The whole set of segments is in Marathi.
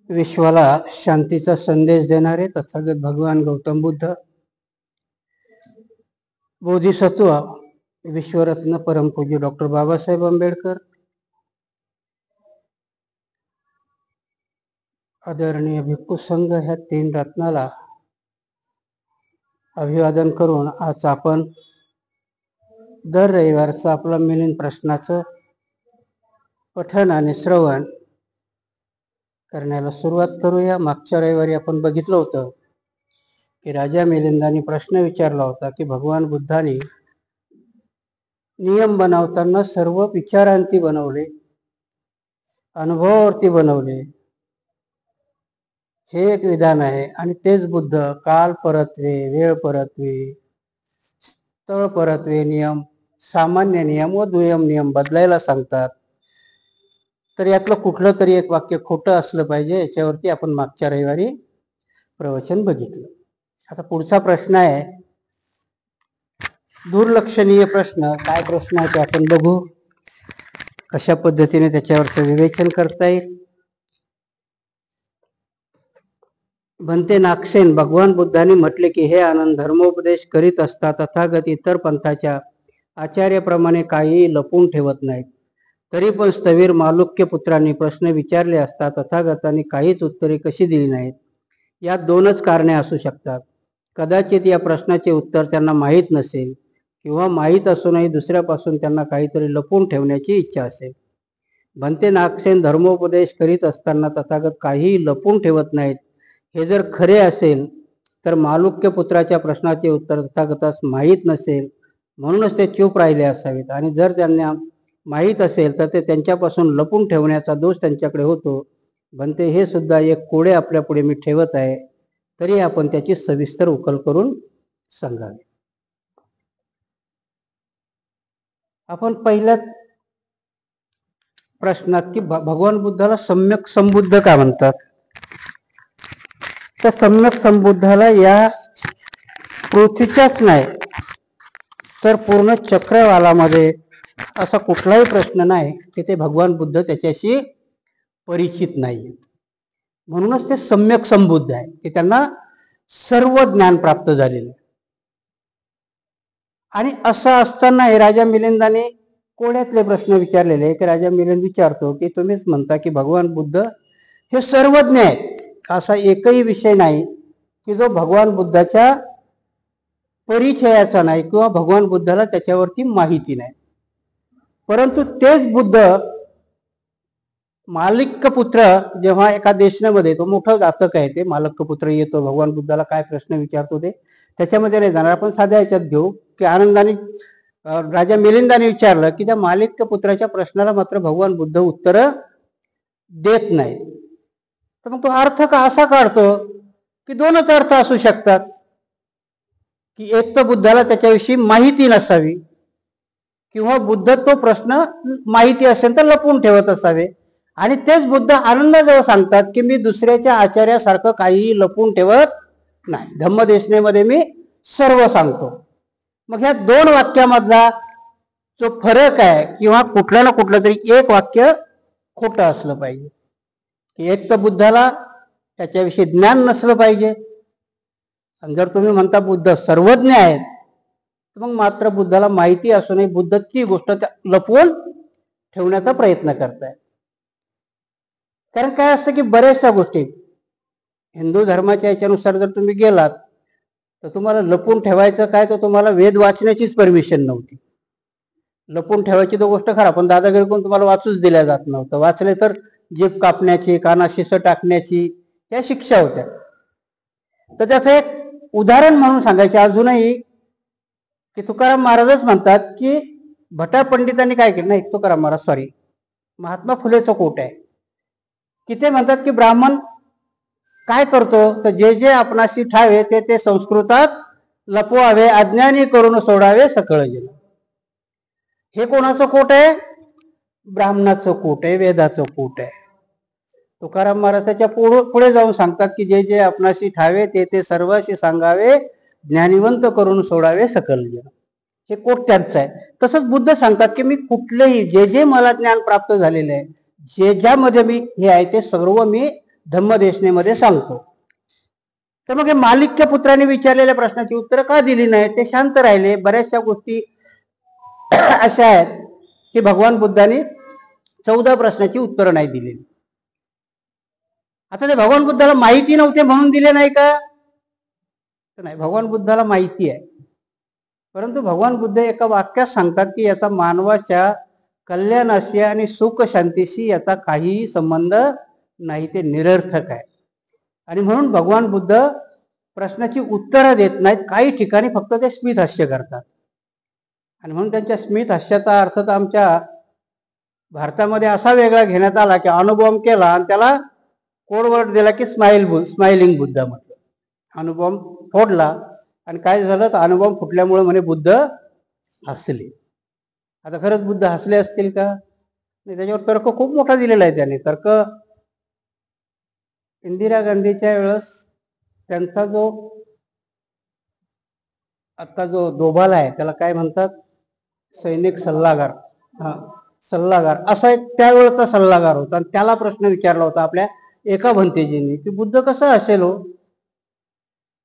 विश्वाला शांतीचा संदेश देणारे तथागत भगवान गौतम बुद्ध, बोधिसत्व विश्वरत्न परमपूज्य डॉक्टर बाबासाहेब आंबेडकर, आदरणीय भिक्खू संघ ह्या तीन रत्नाला अभिवादन करून आज आपण दर रविवारचं आपलं मिलिंद प्रश्नाचं पठण आणि श्रवण करण्याला सुरुवात करूया. मागच्या रविवारी आपण बघितलं होतं की राजा मिलिंदाने प्रश्न विचारला होता की भगवान बुद्धाने नियम बनवताना सर्व विचारांती बनवले, अनुभवावरती बनवले, हे एक विधान आहे. आणि तेच बुद्ध काल परत्वे, वेळ परत्वे, स्थळ परत्वे नियम, सामान्य नियम व दुय्यम नियम बदलायला सांगतात. तर यातलं कुठलं तरी एक वाक्य खोटं असलं पाहिजे, याच्यावरती आपण मागच्या रविवारी प्रवचन बघितलं. आता पुढचा प्रश्न आहे दुर्लक्षणीय प्रश्न. काय प्रश्न आहे ते आपण बघू, कशा पद्धतीने त्याच्यावरचं विवेचन करता येईल. भंते नागसेन, भगवान बुद्धांनी म्हटले की हे आनंद, धर्मोपदेश करीत असता तथागत इतर पंथाच्या आचार्याप्रमाणे काहीही लपून ठेवत नाहीत. तरी पण स्थवीर मालुक्य पुत्रांनी प्रश्न विचारले असता तथागतांनी काहीच उत्तरे कशी दिली नाहीत. यात दोनच कारणे असू शकतात. कदाचित या प्रश्नाचे उत्तर त्यांना माहीत नसेल, किंवा माहीत असूनही दुसऱ्यापासून त्यांना काहीतरी लपून ठेवण्याची इच्छा असेल. भंते नागसेन धर्मोपदेश करीत असताना तथागत काहीही लपून ठेवत नाहीत, हे जर खरे असेल तर मालुक्य पुत्राच्या प्रश्नाचे उत्तर तथागतास माहीत नसेल म्हणूनच ते चूप राहिले असावेत. आणि जर त्यांना माहीत असेल तर ते त्यांच्यापासून लपून ठेवण्याचा दोष त्यांच्याकडे होतो. भंते हे सुद्धा एक कोडे आपल्या पुढे मी ठेवत आहे, तरी आपण त्याची सविस्तर उकल करून सांगावे. आपण पहिल्या प्रश्नात की भगवान बुद्धाला सम्यक संबुद्ध का म्हणतात, तर सम्यक संबुद्धाला या पृथ्वीच्याच नाही तर पूर्ण चक्रवालामध्ये असा कुठलाही प्रश्न नाही की ते भगवान बुद्ध त्याच्याशी परिचित नाही. म्हणूनच ते सम्यक संबुद्ध आहे की त्यांना सर्व ज्ञान प्राप्त झालेलं. आणि असं असताना राजा मिलिंदाने कोड्यातले प्रश्न विचारलेले की राजा मिलिंद विचारतो की तुम्हीच म्हणता की भगवान बुद्ध हे सर्वज्ञ आहेत. असा एकही विषय नाही की जो भगवान बुद्धाच्या परिचयाचा नाही किंवा भगवान बुद्धाला त्याच्यावरती माहिती नाही. परंतु तेच बुद्ध मालक्य पुत्र जेव्हा एका देशनामध्ये, तो मोठं जातक आहे ते मालक्य पुत्र येतो, भगवान बुद्धाला काय प्रश्न विचारतो ते त्याच्यामध्ये नाही जाणार. आपण साध्या याच्यात घेऊ की आनंदाने राजा मिलिंदाने विचारलं की त्या मालक्य पुत्राच्या प्रश्नाला मात्र भगवान बुद्ध उत्तर देत नाही. तर मग तो अर्थ का असा काढतो की दोनच अर्थ असू शकतात, की एक तर बुद्धाला त्याच्याविषयी माहिती नसावी, किंवा बुद्ध तो प्रश्न माहिती असेल तर लपवून ठेवत असावे. आणि तेच बुद्ध आनंदाजवळ सांगतात की मी दुसऱ्याच्या आचार्यासारखं काहीही लपवून ठेवत नाही, धम्मदेशनेमध्ये मी सर्व सांगतो. मग ह्या दोन वाक्यामधला जो फरक आहे, किंवा कुठलं ना कुठलं तरी एक वाक्य खोटं असलं पाहिजे. एक तर बुद्धाला त्याच्याविषयी ज्ञान नसलं पाहिजे. आणि जर तुम्ही म्हणता बुद्ध सर्वज्ञ आहेत, तर मग मात्र बुद्धाला माहिती असूनही बुद्ध ती गोष्ट लपवून ठेवण्याचा प्रयत्न करताय. कारण काय असतं की बऱ्याचशा गोष्टी हिंदू धर्माच्या याच्यानुसार जर तुम्ही गेलात तर तुम्हाला लपून ठेवायचं काय, तर तुम्हाला वेद वाचण्याचीच परमिशन नव्हती. लपून ठेवायची तो गोष्ट खरा, पण दादागिरी कोण तुम्हाला वाचूच दिल्या जात नव्हतं. वाचले तर जीभ कापण्याची, काना शिस टाकण्याची या शिक्षा होत्या. तर त्याचं एक उदाहरण म्हणून सांगायचे अजूनही की तुकाराम महाराजच म्हणतात की भटा पंडितांनी काय केलं, नाही तुकाराम महाराज सॉरी महात्मा फुलेचं कोट आहे की ते म्हणतात की ब्राह्मण काय करतो, तर जे जे आपणाशी ठावे ते ते संस्कृतात लपवावे, अज्ञानी करून सोडावे सकळ जन. हे कोणाचं कोट आहे, ब्राह्मणाचं कोट आहे, वेदाचं कोट आहे. तुकाराम महाराज त्याच्या पुढे जाऊन सांगतात की जे जे आपणाशी ठावे ते ते सर्वांशी सांगावे, ज्ञानिवंत करून सोडावे सकल जन. हे कोट त्यांचं आहे. तसंच बुद्ध सांगतात की मी कुठलेही जे जे मला ज्ञान प्राप्त झालेलं आहे, जे ज्यामध्ये मी हे आहे ते सर्व मी धम्मदेशनेमध्ये सांगतो. तर मग हे मालिक्य पुत्राने विचारलेल्या प्रश्नाची उत्तरं का दिली नाही? ते शांत राहिले. बऱ्याचशा गोष्टी अशा आहेत की भगवान बुद्धांनी 14 प्रश्नाची उत्तरं नाही दिलेली. आता ते भगवान बुद्धाला माहिती नव्हते म्हणून दिले नाही का? नाही, भगवान बुद्धाला माहिती आहे. परंतु भगवान बुद्ध एका वाक्यात सांगतात की याचा मानवाच्या कल्याणाशी आणि सुख शांतीशी याचा काहीही संबंध नाही, ते निरर्थक आहे. आणि म्हणून भगवान बुद्ध प्रश्नाची उत्तरं देत नाहीत. काही ठिकाणी फक्त ते स्मित हास्य करतात. आणि म्हणून त्यांच्या स्मित हास्याचा अर्थ तर आमच्या भारतामध्ये असा वेगळा घेण्यात आला की अणुबॉम्ब केला आणि त्याला कोडवर्ड दिला की स्माइलिंग बुद्ध म्हटलं. अणुबॉम्ब फोडला आणि काय झालं तर अणुबॉम्ब फुटल्यामुळे म्हणे बुद्ध हसले. आता खरंच बुद्ध हसले असतील का? नाही, त्याच्यावर तर्क खूप मोठा दिलेला आहे त्याने. तर्क इंदिरा गांधीच्या वेळेस त्यांचा जो आता जो दोभाल आहे त्याला काय म्हणतात, सैनिक सल्लागार, सल्लागार असा एक त्यावेळेचा सल्लागार होता. आणि त्याला प्रश्न विचारला होता आपल्या एका भंतेजींनी की बुद्ध कसं असेल हो?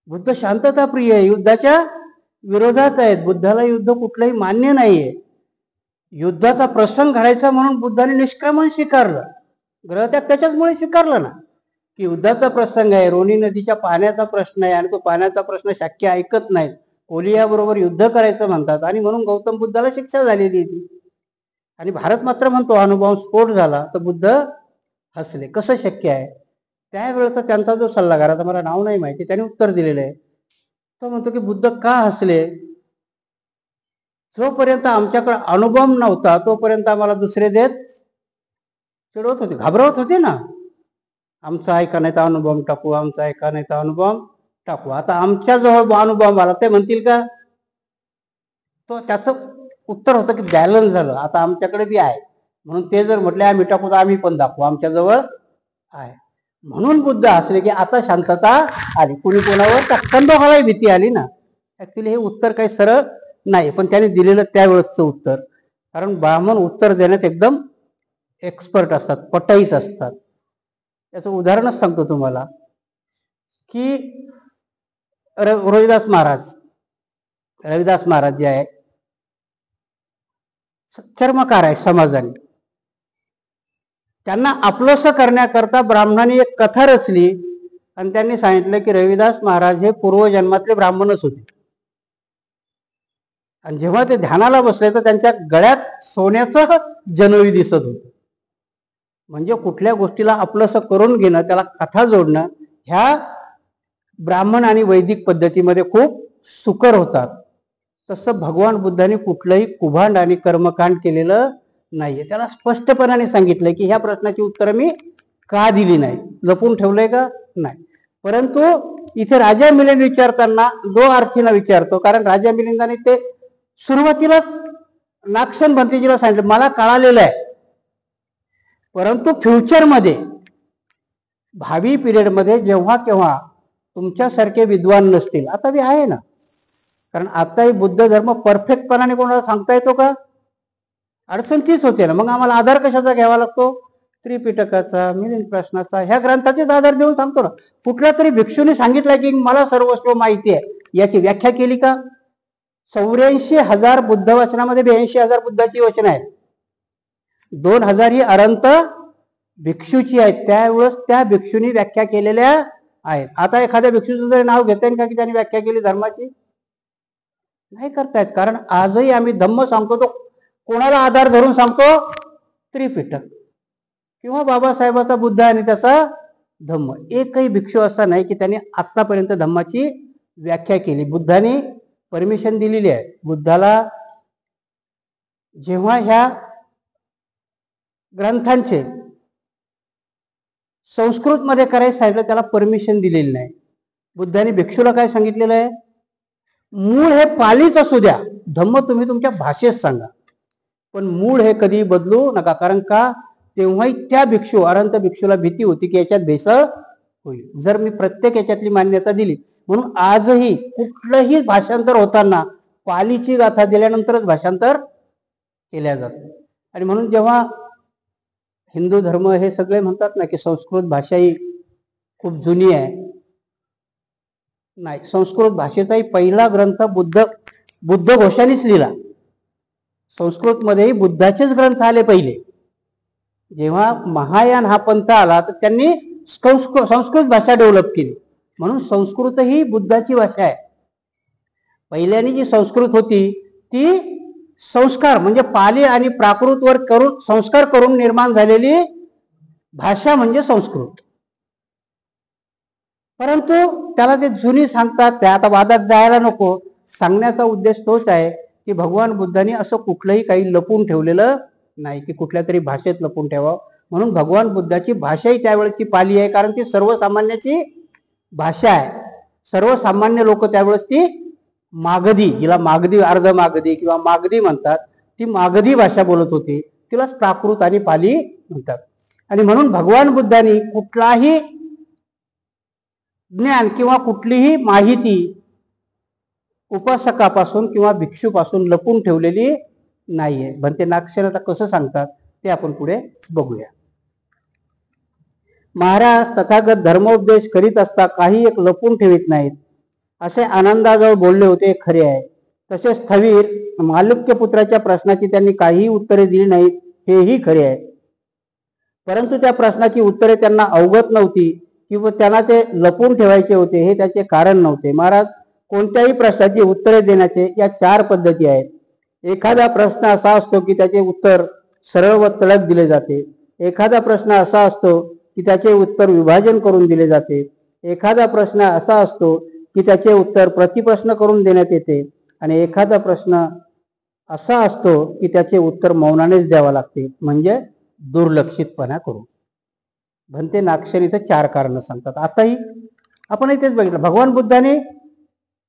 बुद्ध शांतता प्रिय आहे, युद्धाच्या विरोधात आहेत, बुद्धाला युद्ध कुठलंही मान्य नाहीये. युद्धाचा प्रसंग घडायचा म्हणून बुद्धाने निष्क्रमण स्वीकारलं. ग्रहत्याग त्याच्याचमुळे स्वीकारलं ना की युद्धाचा प्रसंग आहे, रोनी नदीच्या पाण्याचा प्रश्न आहे आणि तो पाण्याचा प्रश्न शक्य ऐकत नाही, कोलियाबरोबर युद्ध करायचं म्हणतात. आणि म्हणून गौतम बुद्धाला शिक्षा झालेली ती. आणि भारत मात्र म्हणतो अणुबॉम्ब स्फोट झाला तर बुद्ध हसले. कसं शक्य आहे? त्यावेळेचा त्यांचा जो सल्लागार, आता मला नाव नाही माहिती, त्याने उत्तर दिलेलं आहे. तो म्हणतो की बुद्ध का हसले? जोपर्यंत आमच्याकडे अणुबॉम्ब नव्हता तोपर्यंत आम्हाला दुसरे देत चिडवत होते, घाबरवत होते ना. आमचं ऐका नाही तर अणुबॉम्ब टाकू, आमचं ऐका नाही तर अणुबॉम्ब टाकू. आता आमच्या जवळ अणुबॉम्ब आला ते म्हणतील का? तो त्याचं उत्तर होतं की बॅलन्स झालं, आता आमच्याकडे बी आहे म्हणून ते जर म्हटले आम्ही टाकू तर आम्ही पण दाखवू, आमच्या जवळ आहे. म्हणून बुद्ध हसले की आता शांतता आली. कुणी कोणावर टक्कन दोघालाही भीती आली ना. ऍक्च्युली हे उत्तर काही सरळ नाही, पण त्याने दिलेलं त्यावेळेसचं उत्तर. कारण ब्राह्मण उत्तर देण्यात एकदम एक्सपर्ट असतात, पटाईत असतात. त्याचं उदाहरणच सांगतो तुम्हाला की रविदास महाराज जे आहे चर्मकार आहे समाजाने. त्यांना आपलंसं करण्याकरता ब्राह्मणांनी एक कथा रचली आणि त्यांनी सांगितलं की रविदास महाराज हे पूर्वजन्मातले ब्राह्मणच होते. आणि जेव्हा ते ध्यानाला बसले तर त्यांच्या गळ्यात सोन्याचं जनोई दिसत होतं. म्हणजे कुठल्या गोष्टीला आपलंसं करून घेणं, त्याला कथा जोडणं, ह्या ब्राह्मण आणि वैदिक पद्धतीमध्ये खूप सुकर होतात. तसं भगवान बुद्धांनी कुठलंही कुभांड आणि कर्मकांड केलेलं नाहीये. त्याला स्पष्टपणाने सांगितलंय की ह्या प्रश्नाची उत्तरं मी का दिली नाही, लपून ठेवलंय का? नाही. परंतु इथे राजा मिलिंद विचारताना दो अर्थीनं विचारतो. कारण राजा मिलिंदाने ते सुरुवातीलाच नागसेन भंतेजीला सांगितलं मला कळालेलं आहे, परंतु फ्युचरमध्ये भावी पिरियडमध्ये जेव्हा केव्हा तुमच्यासारखे विद्वान नसतील, आता बी आहे ना, कारण आताही बुद्ध धर्म परफेक्टपणाने कोणाला सांगता येतो का? अडचण तीच होते ना. मग आम्हाला आधार कशाचा घ्यावा लागतो? त्रिपिटकाचा, मिलिंद प्रश्नाचा, ह्या ग्रंथाचेच आधार देऊन सांगतो ना. कुठल्या तरी भिक्षूने सांगितलं की मला सर्वस्व माहिती आहे, याची व्याख्या केली का? 84,000 बुद्ध वचनामध्ये 82,000 बुद्धाची वचनं आहेत. 2,000 ही अरंत भिक्षूची आहेत. त्यावेळेस त्या भिक्षूंनी व्याख्या केलेल्या आहेत. आता एखाद्या भिक्षूचं जरी नाव घेता येईल का की त्यांनी व्याख्या केली धर्माची? नाही करतायत. कारण आजही आम्ही धम्म सांगतो तो कोणाला आधार धरून सांगतो? त्रिपिटक किंवा बाबासाहेबाचा बुद्ध आणि त्याचा धम्म. एकही भिक्षू असा नाही की त्यांनी आतापर्यंत धम्माची व्याख्या केली. बुद्धाने परमिशन दिलेली आहे. बुद्धाला जेव्हा ह्या ग्रंथांचे संस्कृत मध्ये करायचं सांगितलं त्याला परमिशन दिलेली नाही. बुद्धाने भिक्षूला काय सांगितलेलं आहे? मूळ हे पालीच असू द्या, धम्म तुम्ही तुमच्या भाषेत सांगा, पण मूळ हे कधी बदलू नका. कारण का? तेव्हाही त्या भिक्षू अरंत भिक्षूला भीती होती की याच्यात भेसळ होईल जर मी प्रत्येक याच्यातली मान्यता दिली. म्हणून आजही कुठलंही भाषांतर होताना पालीची गाथा दिल्यानंतरच भाषांतर केल्या जातं. आणि म्हणून जेव्हा हिंदू धर्म हे सगळे म्हणतात ना की संस्कृत भाषा ही खूप जुनी आहे. नाही, संस्कृत भाषेचाही पहिला ग्रंथ बुद्ध घोषानेच लिहिला. संस्कृतमध्येही बुद्धाचेच ग्रंथ आले पहिले. जेव्हा महायान हा पंथ आला तर त्यांनी संस्कृत भाषा डेव्हलप केली. म्हणून संस्कृत ही बुद्धाची भाषा आहे. पहिल्यानी जी संस्कृत होती ती संस्कार म्हणजे पाली आणि प्राकृतवर करून संस्कार करून निर्माण झालेली भाषा म्हणजे संस्कृत. परंतु त्याला ते जुनी सांगतात, त्या आता वादात जायला नको. सांगण्याचा उद्देश तोच आहे की भगवान बुद्धांनी असं कुठलंही काही लपून ठेवलेलं नाही की कुठल्या तरी भाषेत लपून ठेवावं. म्हणून भगवान बुद्धाची भाषाही त्यावेळेची पाली आहे, कारण ती सर्वसामान्याची भाषा आहे. सर्वसामान्य लोक त्यावेळेस ती मागधी, जिला मागधी अर्ध मागधी किंवा मागधी म्हणतात, ती मागधी भाषा बोलत होती. तिलाच प्राकृत आणि पाली म्हणतात. आणि म्हणून भगवान बुद्धांनी कुठलाही ज्ञान किंवा कुठलीही माहिती उपासकापासून किंवा भिक्षूपासून लपून ठेवलेली नाहीये. भंते नागसेन आता कसं सांगतात ते आपण पुढे बघूया. महाराज तथागत धर्मोपदेश करीत असता काही एक लपून ठेवित नाहीत असे आनंदाजवळ बोलले होते, खरे आहे. तसेच स्थवीर मालुक्य पुत्राच्या प्रश्नाची त्यांनी काहीही उत्तरे दिली नाहीत, हेही खरे आहे. परंतु त्या प्रश्नाची उत्तरे त्यांना अवगत नव्हती किंवा त्यांना ते लपून ठेवायचे होते हे त्याचे कारण नव्हते. महाराज, कोणत्याही प्रश्नाची उत्तरे देण्याचे या 4 पद्धती आहेत. एखादा प्रश्न असा असतो की त्याचे उत्तर सरळ व तडक दिले जाते. एखादा प्रश्न असा असतो की त्याचे उत्तर विभाजन करून दिले जाते. एखादा प्रश्न असा असतो की त्याचे उत्तर प्रतिप्रश्न करून देण्यात येते. आणि एखादा प्रश्न असा असतो की त्याचे उत्तर मौनानेच द्यावे लागते, म्हणजे दुर्लक्षितपणा करून. भंते नागसेन इथे 4 कारणं सांगतात. आताही आपण इथेच बघितलं, भगवान बुद्धाने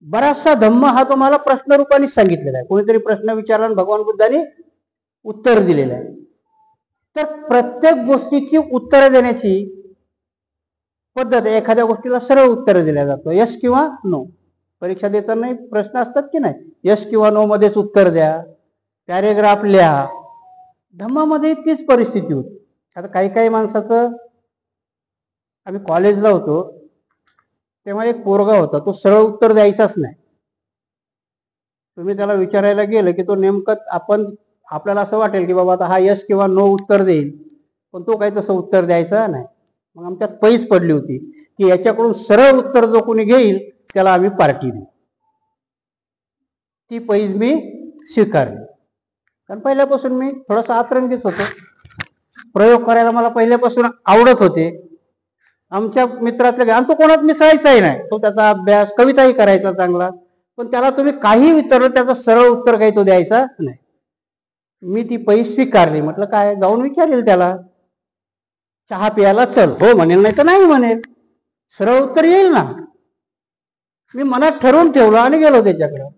बराचसा धम्म हा तुम्हाला प्रश्न रूपाने सांगितलेला आहे. कोणीतरी प्रश्न विचारला आणि भगवान बुद्धाने उत्तर दिलेलं आहे. तर प्रत्येक गोष्टीची उत्तरं देण्याची पद्धत, एखाद्या गोष्टीला सरळ उत्तर दिल्या जातं, यस किंवा नो. परीक्षा देताना प्रश्न असतात की नाही, यस किंवा नो मध्येच उत्तर द्या, पॅरेग्राफ लिहा. धम्मामध्ये तीच परिस्थिती होती. आता काही काही माणसाचं, आम्ही कॉलेजला होतो तेव्हा एक पोरगा होता, तो सरळ उत्तर द्यायचाच नाही. तुम्ही त्याला विचारायला गेलं की तो नेमकं आपल्याला असं वाटेल की बाबा आता हा यस किंवा नो उत्तर देईल, पण तो काही तसं उत्तर द्यायचा नाही. मग आमच्यात पैज पडली होती की याच्याकडून सरळ उत्तर जो कोणी घेईल त्याला आम्ही पार्टी देऊ. ती पैज मी स्वीकारली, कारण पहिल्यापासून मी थोडासा आतरंगीच होतो. प्रयोग करायला मला पहिल्यापासून आवडत होते. आमच्या मित्रातले आणि तो कोणात मिसळायचाही नाही. तो त्याचा अभ्यास, कविताही करायचा चांगला, पण त्याला तुम्ही काही विचारलं त्याचं सरळ उत्तर काही तो द्यायचा नाही. मी ती पैज स्वीकारली. म्हटलं काय, जाऊन विचारेल त्याला, चहा प्यायला चल, हो म्हणेल नाही तर नाही म्हणेल, सरळ उत्तर येईल ना. मी मनात ठरवून ठेवलं आणि गेलो त्याच्याकडं.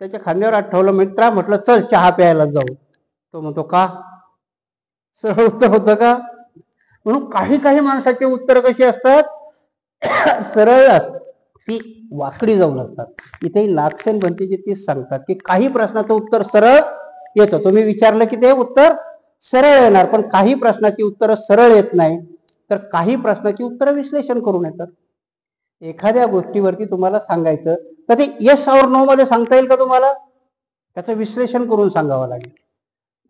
त्याच्या खांद्यावर आठवलं, मित्रा म्हटलं चल चहा प्यायला जाऊ. तो म्हणतो का, सरळ उत्तर होतं का. म्हणून काही काही माणसाचे उत्तर कशी असतात, सरळ असतात, ती वाकडी जाऊन असतात. इथेही नागसेन भंतेजी तीच सांगतात की काही प्रश्नाचं उत्तर सरळ येतं, तुम्ही विचारलं की ते उत्तर सरळ येणार, पण काही प्रश्नाची उत्तरं सरळ येत नाही, तर काही प्रश्नाची उत्तरं विश्लेषण करून येतात. एखाद्या गोष्टीवरती तुम्हाला सांगायचं तर ते येस और नो मध्ये सांगता येईल का तुम्हाला, त्याचं विश्लेषण करून सांगावं लागेल.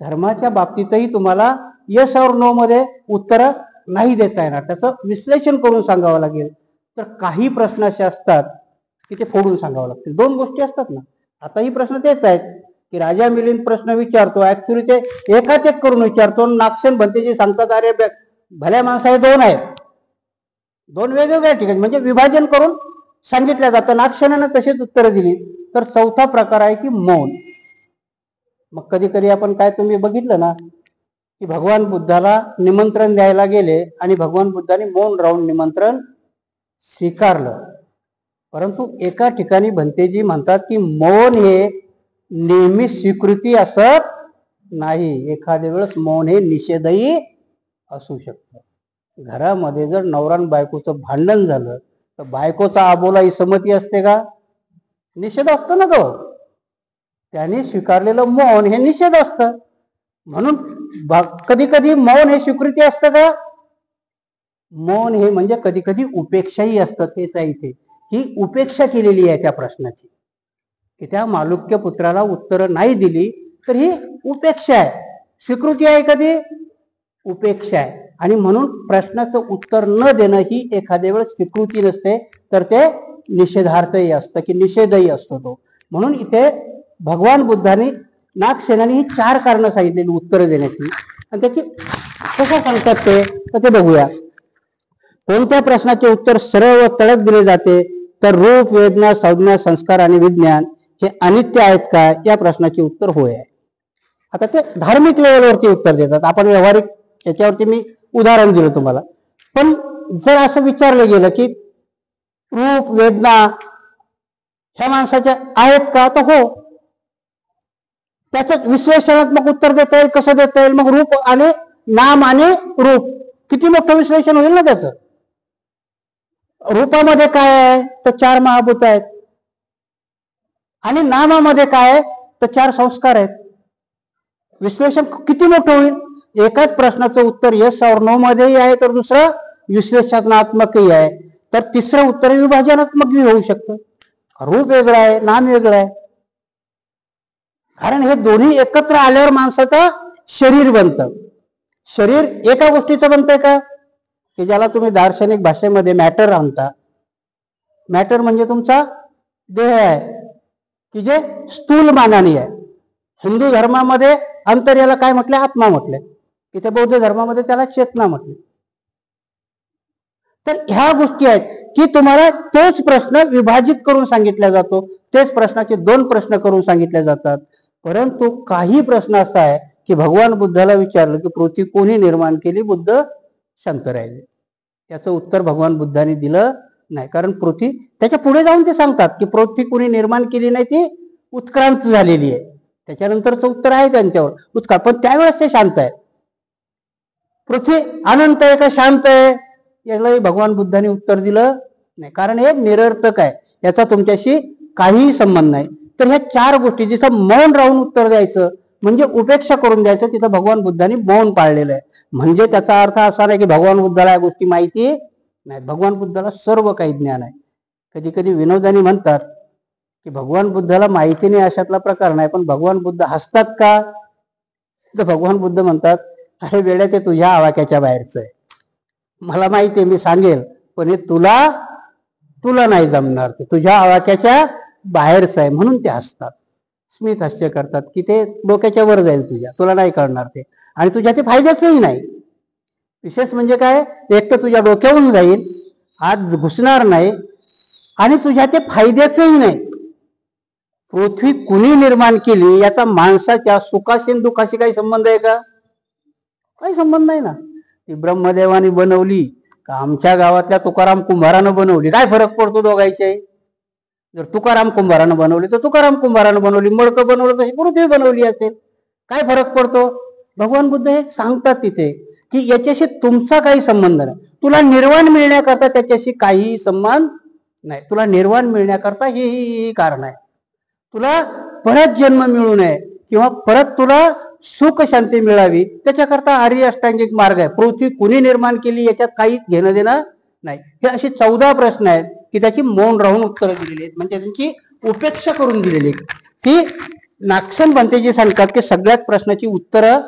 धर्माच्या बाबतीतही तुम्हाला येस और नो मध्ये उत्तरं नाही देता येणार, त्याचं विश्लेषण करून सांगावं लागेल. तर काही प्रश्न असे असतात की ते फोडून सांगावं लागतील. 2 गोष्टी असतात ना. आताही प्रश्न तेच आहेत की राजा मिलिंद प्रश्न विचारतो, ऍक्च्युली ते एकाच एक करून विचारतो. नागसेन भंतेजी सांगतात अरे भल्या माणसाचे 2 आहेत, 2 वेगवेगळ्या ठिकाणी, म्हणजे विभाजन करून सांगितलं जातं. नागसेनानं तशीच उत्तरं दिली. तर 4था प्रकार आहे की मौन. मग कधी कधी आपण काय, तुम्ही बघितलं ना की भगवान बुद्धाला निमंत्रण द्यायला गेले आणि भगवान बुद्धाने मौन राहून निमंत्रण स्वीकारलं. परंतु एका ठिकाणी भंतेजी म्हणतात की मौन हे नेहमी स्वीकृती असत नाही, एखाद्या वेळेस मौन हे निषेधही असू शकतं. घरामध्ये जर नवरा आणि बायकोचं भांडण झालं तर बायकोचा आबोला ही संमती असते का, निषेध असतो ना तो. त्याने स्वीकारलेलं मौन हे निषेध असतं. म्हणून कधी कधी मौन हे स्वीकृती असतं का, मौन हे म्हणजे कधी कधी उपेक्षाही असतात. हेच आहे इथे की उपेक्षा केलेली आहे त्या प्रश्नाची, की त्या मालुक्य पुत्राला उत्तर नाही दिली तर ही उपेक्षा आहे. स्वीकृती आहे कधी उपेक्षा आहे. आणि म्हणून प्रश्नाचं उत्तर न देणं ही एखाद्या वेळेस स्वीकृती नसते, तर ते निषेधार्थही असतं की निषेधही असतो तो. म्हणून इथे भगवान बुद्धांनी नागसेनाने ही 4 कारणं सांगितलेली उत्तर देण्याची. आणि त्याची कसं सांगतात ते तर ते बघूया. कोणत्या प्रश्नाचे उत्तर सरळ व तडक दिले जाते तर रूप, वेदना, संज्ञा, संस्कार आणि विज्ञान हे अनित्य आहेत का, या प्रश्नाचे उत्तर होय आहे. आता ते धार्मिक लेवलवरती उत्तर देतात. आपण व्यावहारिक याच्यावरती मी उदाहरण दिलं तुम्हाला. पण जर असं विचारलं गेलं की रूप, वेदना ह्या माणसाच्या आहेत का, तर हो. त्याचं विश्लेषणात्मक उत्तर देता येईल. कसं देता येईल मग? रूप आणि नाम आणि रूप, किती मोठं विश्लेषण होईल ना त्याचं. रूपामध्ये काय आहे तर 4 महाभूत आहेत, आणि नामामध्ये काय आहे तर 4 संस्कार आहेत. विश्लेषण किती मोठं होईल. एकाच प्रश्नाचं उत्तर येस और नो मध्येही आहे, तर दुसरं विश्लेषणात्मकही आहे, तर तिसरं उत्तर विभाजनात्मक होऊ शकतं. रूप वेगळं आहे, नाम वेगळं आहे. कारण हे दोन्ही एकत्र आल्यावर माणसाचं शरीर बनतं. शरीर एका गोष्टीचं बनतंय का, की ज्याला तुम्ही दार्शनिक भाषेमध्ये मॅटर आणता. मॅटर म्हणजे तुमचा देह आहे, की जे स्थूल मानाने आहे. हिंदू धर्मामध्ये अंतर्याला काय म्हटलंय? आत्मा म्हटलंय. इथे बौद्ध धर्मामध्ये त्याला चेतना म्हटले. तर ह्या गोष्टी आहेत की तुम्हाला तोच प्रश्न विभाजित करून सांगितला जातो. तेच प्रश्नाचे 2 प्रश्न करून सांगितले जातात. परंतु काही प्रश्न असा आहे की भगवान बुद्धाला विचारलं की पृथ्वी कोणी निर्माण केली, बुद्ध शांत राहिले. याचं उत्तर भगवान बुद्धांनी दिलं नाही. कारण पृथ्वी, त्याच्या पुढे जाऊन ते सांगतात की पृथ्वी कोणी निर्माण केली नाही, ती उत्क्रांत झालेली आहे. त्याच्यानंतरचं उत्तर आहे त्यांच्यावर उत्कार. पण त्यावेळेस ते शांत आहे. पृथ्वी अनंत आहे का शांत आहे, यालाही भगवान बुद्धांनी उत्तर दिलं नाही. कारण हे निरर्थक आहे, याचा तुमच्याशी काहीही संबंध नाही. तर ह्या 4 गोष्टी, जिथं मौन राहून उत्तर द्यायचं म्हणजे उपेक्षा करून द्यायचं, तिथं भगवान बुद्धांनी मौन पाळलेलं आहे. म्हणजे त्याचा अर्थ असा नाही की भगवान बुद्धाला या गोष्टी माहिती नाही. भगवान बुद्धाला सर्व काही ज्ञान आहे. कधी कधी विनोदाने म्हणतात की भगवान बुद्धाला माहिती नाही, अशातला प्रकार नाही. पण भगवान बुद्ध हसतात का, तर भगवान बुद्ध म्हणतात अरे वेड्या, ते तुझ्या आवाक्याच्या बाहेरचं आहे. मला माहिती आहे, मी सांगेल, पण हे तुला नाही जमणार, ते तुझ्या आवाक्याच्या बाहेरचं आहे. म्हणून ते हसतात, स्मित हास्य करतात की ते डोक्याच्या वर जाईल तुला नाही कळणार ते, आणि तुझ्या ते फायद्याचंही नाही. विशेष म्हणजे काय, एक तर तुझ्या डोक्यावरून जाईल, आज घुसणार नाही, आणि तुझ्या ते फायद्याचंही नाही. पृथ्वी कुणी निर्माण केली याचा माणसाच्या सुखाशी दुखाशी काही संबंध आहे का? काही संबंध नाही ना. ती ब्रह्मदेवाने बनवली का आमच्या गावातल्या तुकाराम कुंभारानं बनवली, काय फरक पडतो दोघांच्याही? जर तुकाराम कुंभारानं बनवली तर तुकाराम कुंभारानं बनवली, मडकं बनवलं तशी पृथ्वी बनवली असेल, काय फरक पडतो? भगवान बुद्ध हे सांगतात तिथे की याच्याशी तुमचा काही संबंध नाही. तुला निर्वाण मिळण्याकरता त्याच्याशी काही संबंध नाही. तुला निर्वाण मिळण्याकरता ही कारण आहे. तुला परत जन्म मिळू नये किंवा परत तुला सुख शांती मिळावी, त्याच्याकरता आर्य अष्टांगिक मार्ग आहे. पृथ्वी कुणी निर्माण केली याच्यात काही घेणं देणं नाही. हे असे 14 प्रश्न आहेत की त्याची मौन राहून उत्तरं दिलेली आहेत, म्हणजे त्यांची उपेक्षा करून दिलेली आहे. ती नागसेन बनतेजी सांगतात की सगळ्याच प्रश्नाची उत्तरं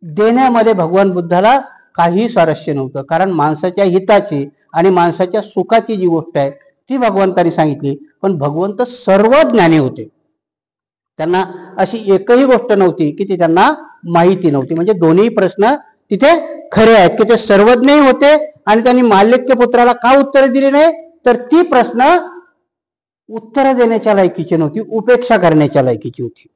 देण्यामध्ये भगवान बुद्धाला काही स्वारस्य नव्हतं. कारण माणसाच्या हिताची आणि माणसाच्या सुखाची जी गोष्ट आहे ती भगवंतांनी सांगितली. पण भगवंत सर्व ज्ञानी होते, त्यांना अशी एकही गोष्ट नव्हती की ती त्यांना माहिती नव्हती. म्हणजे दोन्ही प्रश्न तिथे खरे आहेत की ते सर्वज्ञही होते, आणि त्यांनी माल्यक्य पुत्राला का उत्तर दिली नाही, तर ती प्रश्न उत्तर देण्याच्या लायकीची नव्हती, उपेक्षा करण्याच्या लायकीची होती.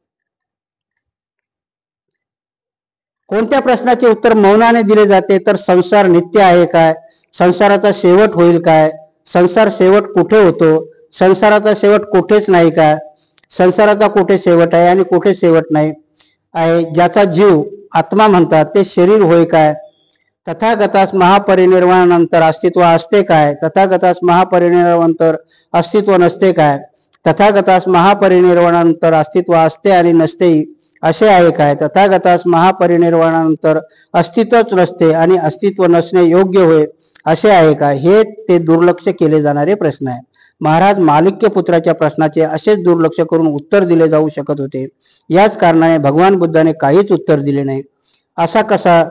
कोणत्या प्रश्नाचे उत्तर मौनाने दिले जाते, तर संसार नित्य आहे काय, संसाराचा शेवट होईल काय, संसार शेवट कुठे होतो, संसाराचा शेवट कुठेच नाही का, संसाराचा कुठे शेवट आहे आणि कुठे शेवट नाही आहे, ज्याचा जीव आत्मा म्हणतात ते शरीर होय काय, तथागतास महापरिनिर्वाणानंतर अस्तित्व असते काय, तथागतास महापरिनिर्वाणानंतर अस्तित्व नसते काय, तथागतास महापरिनिर्वाणानंतर अस्तित्व असते आणि नसते, असे आहे काय? तथागतास महापरिनिर्वाणानंतर अस्तित्वच नसते आणि अस्तित्व नसणे योग्य होय असे आहे काय? हे ते दुर्लक्ष केले जाणारे प्रश्न आहे. महाराज मालुक्य पुत्राच्या प्रश्नाचे असेच दुर्लक्ष करून उत्तर दिले जाऊ शकत होते. याच कारणाने भगवान बुद्धाने काहीच उत्तर दिले नाही. असा कसा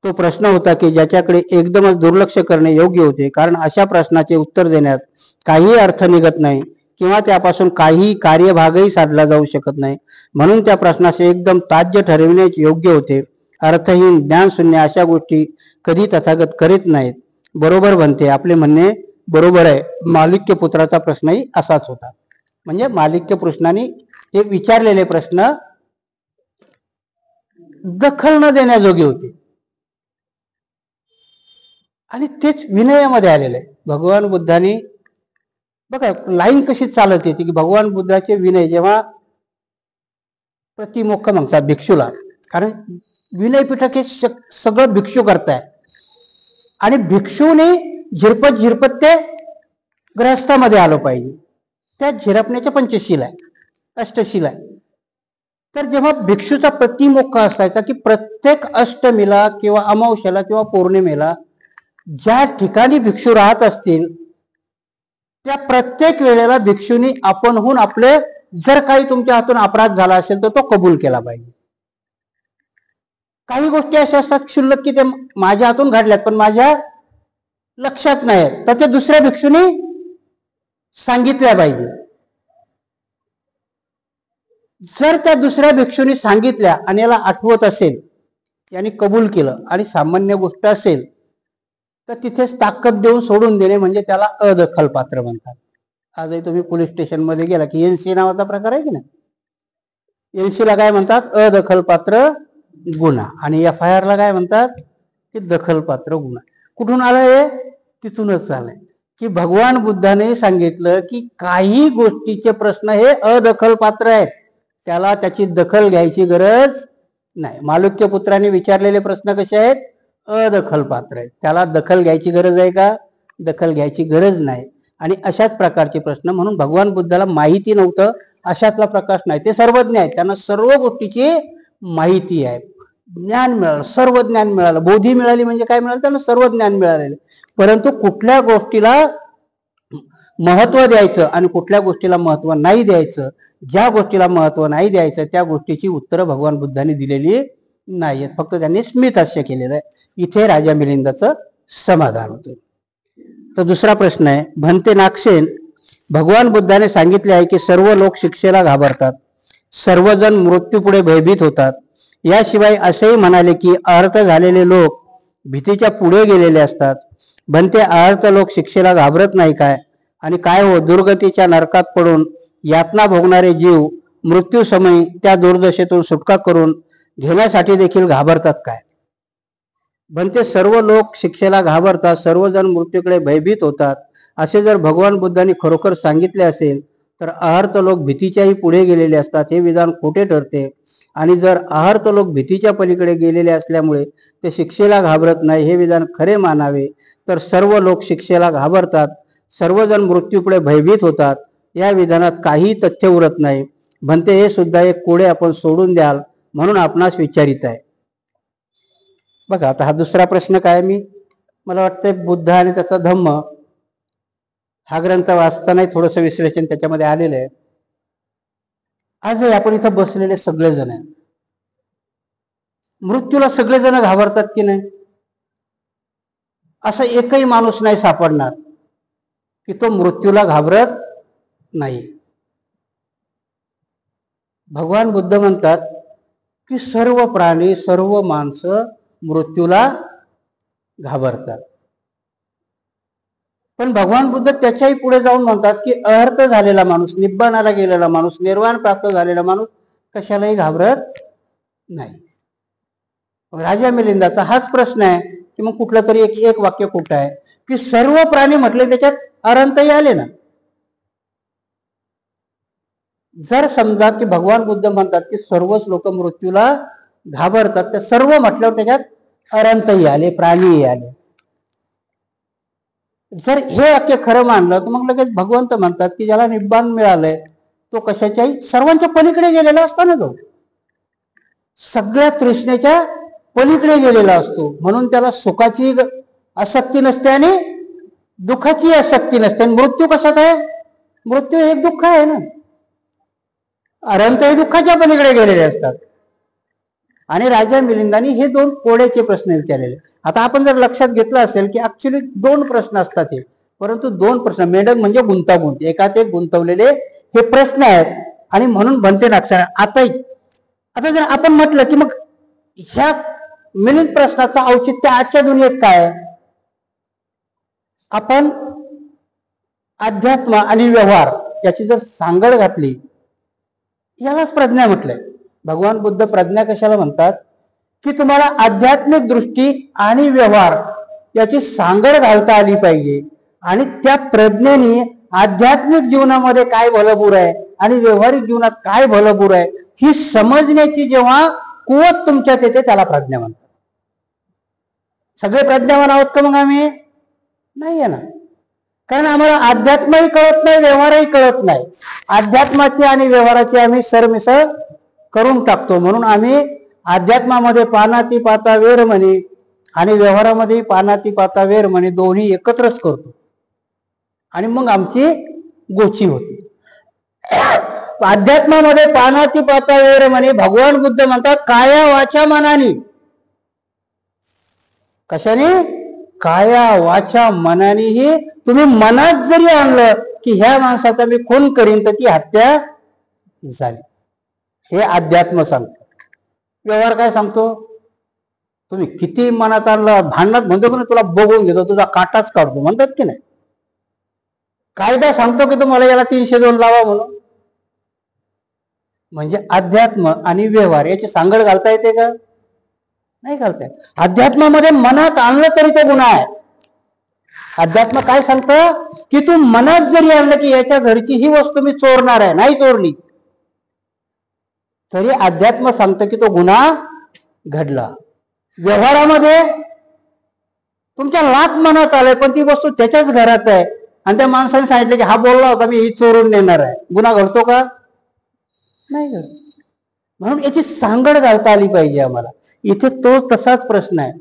तो प्रश्न होता की ज्याच्याकडे एकदमच दुर्लक्ष करणे योग्य होते, कारण अशा प्रश्नाचे उत्तर देण्यात काही अर्थ निघत नाही किंवा त्यापासून काही कार्यभागही साधला जाऊ शकत नाही. म्हणून त्या प्रश्नाचे एकदम ताज्य ठरविणेच योग्य होते. अर्थहीन ज्ञानशून्य अशा गोष्टी कधी तथागत करीत नाहीत. बरोबर बनते, आपले म्हणणे बरोबर आहे. मालुक्य पुत्राचा प्रश्नही असाच होता. म्हणजे मालुक्य प्रश्नाने हे विचारलेले प्रश्न दखल न देण्याजोगे होते आणि तेच विनयामध्ये आलेलं आहे. भगवान बुद्धाने बघा लाईन कशी चालत येते की भगवान बुद्धाचे विनय जेव्हा प्रतिमोक्ष म्हणतात भिक्षूला, कारण विनयपीठक हे सगळं भिक्षू करताय आणि भिक्षूने झिरपत ते ग्रहस्थामध्ये आलं पाहिजे. त्या झिरपण्याच्या पंचशील आहे, अष्टशील आहे. तर जेव्हा भिक्षूचा प्रतिमोक्ष असायचा की प्रत्येक अष्टमीला किंवा अमावस्याला किंवा पौर्णिमेला ज्या ठिकाणी भिक्षू राहत असतील त्या प्रत्येक वेळेला भिक्षूंनी आपणहून आपले जर काही तुमच्या हातून अपराध झाला असेल तर तो कबूल केला पाहिजे. काही गोष्टी अशा असतात क्षुल्लक की ते माझ्या हातून घडल्यात पण माझ्या लक्षात नाही, तर ते दुसऱ्या भिक्षूंनी सांगितल्या पाहिजे. जर त्या दुसऱ्या भिक्षूंनी सांगितल्या आणि याला आठवत असेल, यांनी कबूल केलं आणि सामान्य गोष्ट असेल तर तिथेच ताकद देऊन सोडून देणे म्हणजे त्याला अदखल पात्र म्हणतात. आजही तुम्ही पोलीस स्टेशन मध्ये गेला की एनसी नावाचा प्रकार आहे की नाही, एनसी ला काय म्हणतात? अदखल पात्र गुन्हा. आणि FIR ला काय म्हणतात? की दखलपात्र गुन्हा. कुठून आलंय? तिथूनच आलंय की भगवान बुद्धाने सांगितलं की काही गोष्टीचे प्रश्न हे अदखल पात्र आहेत, त्याला त्याची दखल घ्यायची गरज नाही. मालुक्य पुत्राने विचारलेले प्रश्न कसे आहेत? अदखल पात्र आहेत, त्याला दखल घ्यायची गरज आहे का? दखल घ्यायची गरज नाही. आणि अशाच प्रकारचे प्रश्न, म्हणून भगवान बुद्धाला माहिती नव्हतं अशातला प्रकाश नाही. ते सर्वज्ञ आहेत, त्यांना सर्व गोष्टीची माहिती आहे, ज्ञान मिळालं, सर्व ज्ञान मिळालं. बोधी मिळाली म्हणजे काय मिळालं? त्यांना सर्व ज्ञान मिळालेलं. परंतु कुठल्या गोष्टीला महत्व द्यायचं आणि कुठल्या गोष्टीला महत्व नाही द्यायचं, ज्या गोष्टीला महत्व नाही द्यायचं त्या गोष्टीची उत्तरं भगवान बुद्धांनी दिलेली नाहीयेत, फक्त त्यांनी स्मित हास्य केलेलं आहे. इथे राजा मिलिंदाचं समाधान होतं. तर दुसरा प्रश्न आहे, भंते नागसेन, भगवान बुद्धाने सांगितले आहे की सर्व लोक शिक्षेला घाबरतात, सर्वजण मृत्यूपुढे भयभीत होतात. याशिवाय असेही म्हणाले की अर्थ झालेले लोक भीतीच्या पुढे गेलेले असतात. भंते अर्थ लोक शिक्षेला घाबरत नाही काय? आणि काय हो, दुर्गतीच्या नरकात पडून यातना भोगणारे जीव मृत्यू समयी त्या दुर्दशेतून सुटका करून घेण्यासाठी देखील घाबरतात काय? भंते सर्व लोक शिक्षेला घाबरतात, सर्वजण मृत्यूकडे भयभीत होतात, असे जर भगवान बुद्धांनी खरोखर सांगितले असेल तर अहर्त लोक भीतीच्याही पुढे गेलेले असतात, हे विधान खोटे ठरते. आणि जर अहर्त लोक भीतीच्या पलीकडे गेलेले असल्यामुळे ते शिक्षेला घाबरत नाही हे विधान खरे मानावे, तर सर्व लोक शिक्षेला घाबरतात, सर्वजण मृत्यूपुढे भयभीत होतात या विधानात काही तथ्य उरत नाही. भंते हे सुद्धा एक कोडे आपण सोडून द्याल म्हणून आपणास विचारित आहे. बघा आता हा दुसरा प्रश्न काय, मला वाटतं बुद्ध आणि त्याचा धम्म हा ग्रंथ वाचतानाही थोडंसं विश्लेषण त्याच्यामध्ये आलेलं आहे. आजही आपण इथं बसलेले सगळेजण आहे, मृत्यूला सगळेजण घाबरतात की नाही? असं एकही माणूस नाही सापडणार की तो मृत्यूला घाबरत नाही. भगवान बुद्ध म्हणतात की सर्व प्राणी, सर्व माणसं मृत्यूला घाबरतात. पण भगवान बुद्ध त्याच्याही पुढे जाऊन म्हणतात की अहर्त झालेला माणूस, निब्बाणाला गेलेला माणूस, निर्वाण प्राप्त झालेला माणूस कशालाही घाबरत नाही. राजा मिलिंदाचा हाच प्रश्न आहे की मग कुठलं तरी एक वाक्य कुठं आहे की सर्व प्राणी म्हटले त्याच्यात अनंतही आले ना. जर समजा की भगवान बुद्ध म्हणतात की सर्वच लोक मृत्यूला घाबरतात, तर सर्व म्हटल्यावर त्याच्यात अनंतही आले, प्राणीही आले. जर हे वाक्य खरं मानलं तर मग लगेच भगवंत म्हणतात की ज्याला निब्बाण मिळालंय तो कशाच्याही सर्वांच्या पलीकडे गेलेला असतो ना तो. सगळ्या तृष्णेच्या पलीकडे गेलेला असतो, म्हणून त्याला सुखाची आसक्ती नसते आणि दुःखाची आसक्ती नसते. आणि मृत्यू कशात आहे? मृत्यू हे एक दुःख आहे ना. अनंत हे दुःखाच्या पलीकडे गेलेले असतात. आणि राजा मिलिंदांनी हे दोन कोड्याचे प्रश्न विचारलेले. आता आपण जर लक्षात घेतलं असेल की ऍक्च्युली दोन प्रश्न असतात हे, परंतु दोन प्रश्न, मेंढक म्हणजे गुंतागुंत, एकात एक गुंतवलेले हे प्रश्न आहेत आणि म्हणून बनते अक्षर. आता जर आपण म्हटलं की मग ह्या मिलिंद प्रश्नाचं औचित्य आजच्या दुनियेत काय? आपण अध्यात्म आणि व्यवहार याची जर सांगड घातली, यालाच प्रज्ञा म्हटलंय. भगवान बुद्ध प्रज्ञा कशाला म्हणतात? की तुम्हाला आध्यात्मिक दृष्टी आणि व्यवहार याची सांगड घालता आली पाहिजे आणि त्या प्रज्ञेने आध्यात्मिक जीवनामध्ये काय भलबुर आहे आणि व्यवहारिक जीवनात काय भलबुर आहे ही समजण्याची जेव्हा कुवत तुमच्यात येते त्याला प्रज्ञा म्हणतात. सगळे प्रज्ञावान आहोत का मग आम्ही? नाही आहे ना. कारण आम्हाला अध्यात्मही कळत नाही, व्यवहारही कळत नाही. अध्यात्माची आणि व्यवहाराची आम्ही सरमिसळ करून टाकतो. म्हणून आम्ही अध्यात्मामध्ये पानाती पाता वेर म्हणे आणि व्यवहारामध्ये पानाती पाता वेर म्हणे दोन्ही एकत्रच करतो आणि मग आमची गोची होती. अध्यात्मामध्ये पानाती पाता वेर म्हणे भगवान बुद्ध म्हणतात काया वाचा मनानी. कशाने? काया वाचा मनानेही तुम्ही मनात जरी आणलं की ह्या माणसाचा मी खून करीन तर ती हत्या झाली. हे अध्यात्म सांगतो. व्यवहार काय सांगतो? तुम्ही किती मनात आणलं, भांडणात म्हणतो की नाही तुला बघून घेतो, तुझा काटाच काढतो म्हणतात की नाही. कायदा सांगतो की तुम्हाला याला 302 लावा म्हणून. म्हणजे अध्यात्म आणि व्यवहार याची सांगड घालता येते का? नाही घालता येत. अध्यात्मामध्ये मनात आणलं तरी तो गुन्हा आहे. अध्यात्म काय सांगतं की तू मनात जरी आणलं की याच्या घरची ही वस्तू मी चोरणार आहे, नाही चोरली तरी अध्यात्म सांगतं की तो गुन्हा घडला. व्यवहारामध्ये तुमच्या लाख मनात आलंय पण ती वस्तू त्याच्याच घरात आहे आणि त्या माणसाने सांगितलं की हा बोलला होता मी ही चोरून नेणार आहे, गुन्हा घडतो का? नाही घडत. म्हणून याची सांगड घालता आली पाहिजे आम्हाला. इथे तो तसाच प्रश्न आहे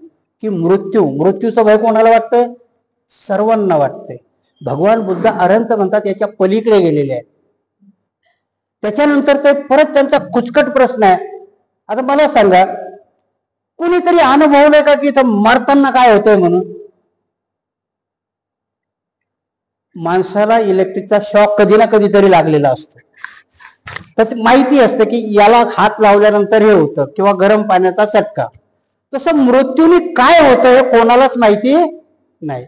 की मृत्यूचा भय कोणाला वाटतंय? सर्वांना वाटतंय. भगवान बुद्ध अनंत म्हणतात याच्या पलीकडे गेलेले आहेत. त्याच्यानंतरचा परत त्यांचा कुचकट प्रश्न आहे. आता मला सांगा, कुणीतरी अनुभवलंय का की इथं मरताना काय होतंय म्हणून? माणसाला इलेक्ट्रिकचा शॉक कधी ना कधीतरी लागलेला असतो, तर माहिती असते की याला हात लावल्यानंतर हे होतं किंवा गरम पाण्याचा चटका. तसं मृत्यूने काय होतं हे कोणालाच माहिती नाही.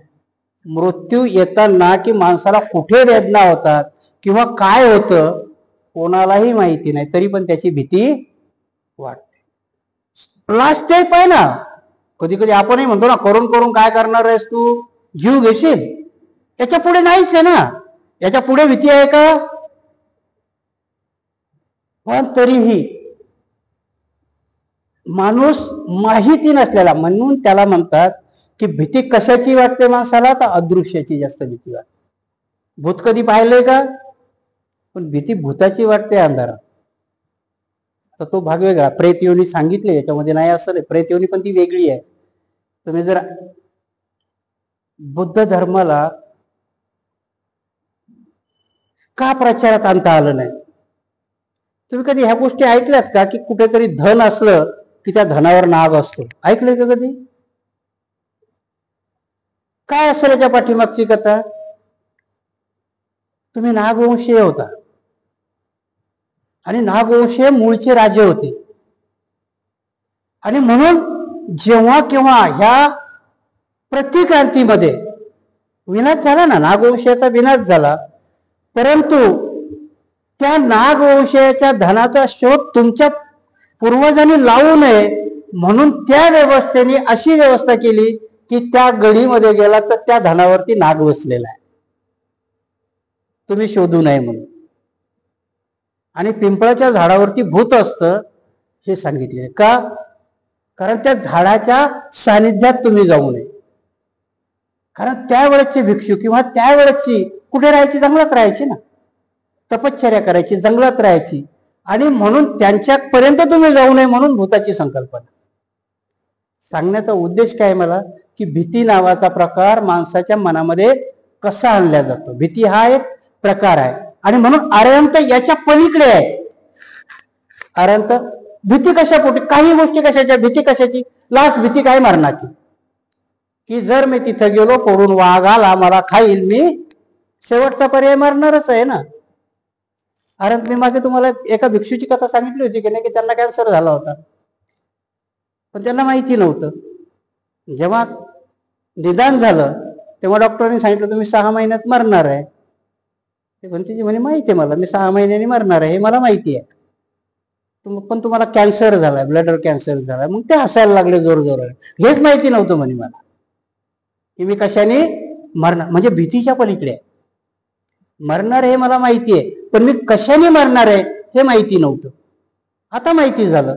मृत्यू येताना की माणसाला कुठे वेदना होतात किंवा काय होतं कोणालाही माहिती नाही, तरी पण त्याची भीती वाटते. लास्ट स्टेप आहे ना. कधी कधी आपणही म्हणतो ना, करून करून काय करणार आहेस तू, जीव घेशील. याच्या पुढे नाहीच आहे ना. याच्या पुढे भीती आहे का? पण तरीही माणूस माहिती नसलेला, म्हणून त्याला म्हणतात की भीती कशाची वाटते माणसाला? तर अदृश्याची जास्त भीती वाटते. भूत कधी पाहिलंय का? पण भीती भूताची वाटते अंधारात. तर तो भाग वेगळा. प्रेत योनी सांगितले याच्यामध्ये नाही असं नाही, प्रेत योनी पण ती वेगळी आहे. तुम्ही जर बुद्ध धर्माला का प्रचारात आणता आलं नाही? तुम्ही कधी ह्या गोष्टी ऐकल्यात का की कुठेतरी धन असलं की त्या धनावर नाग असतो? ऐकलंय का कधी? काय असेल याच्या पाठीमागची कथा? तुम्ही नागवंशीय होता आणि नागवंशीय मूळचे राजे होते आणि म्हणून जेव्हा केव्हा ह्या प्रतिक्रांतीमध्ये विनाश झाला ना, नागवंशीयाचा विनाश झाला, परंतु त्या नागवंशीयाच्या धनाचा शोध तुमच्या पूर्वजांनी लावू नये म्हणून त्या व्यवस्थेने अशी व्यवस्था केली की त्या गडीमध्ये गेला तर त्या धनावरती नाग बसलेला आहे, तुम्ही शोधू नये म्हणून. आणि पिंपळाच्या झाडावरती भूत असतं हे सांगितले का? कारण त्या झाडाच्या सानिध्यात तुम्ही जाऊ नये. कारण त्यावेळेची भिक्षू किंवा त्यावेळेची कुठे राहायची? जंगलात राहायची ना, तपश्चर्या करायची, जंगलात राहायची. आणि म्हणून त्यांच्यापर्यंत तुम्ही जाऊ नये म्हणून भूताची संकल्पना. सांगण्याचा उद्देश काय मला, की भीती नावाचा प्रकार माणसाच्या मनामध्ये कसा आणला जातो. भीती हा एक प्रकार आहे आणि म्हणून अरहंत याच्या पलीकडे आहे. अरहंत भीती कशापोटी, काही गोष्टी कशाच्या, भीती कशाची, लास्ट भीती काय, मरणाची. की जर मी तिथं गेलो, पडून वाघ आला मला खाईल, मी शेवटचा पर्याय मरणारच आहे ना. अरहंत, मी मागे तुम्हाला एका भिक्षूची कथा सांगितली होती की नाही, की त्यांना कॅन्सर झाला होता पण त्यांना माहिती नव्हतं. जेव्हा निदान झालं तेव्हा डॉक्टरांनी सांगितलं तुम्ही 6 महिन्यात मरणार आहे. ते म्हणते म्हणे माहिती आहे मला, मी 6 महिन्यांनी मरणार आहे हे मला माहिती आहे, पण तुम्हाला कॅन्सर झालाय, ब्लडर कॅन्सर झालाय. मग ते हसायला लागले जोर जोराने. हेच माहिती नव्हतं म्हणे मला की मी कशाने मरणार, म्हणजे भीतीच्या पलीकडे आहे. मरणार हे मला माहिती आहे पण मी कशाने मरणार आहे हे माहिती नव्हतं. आता माहिती झालं.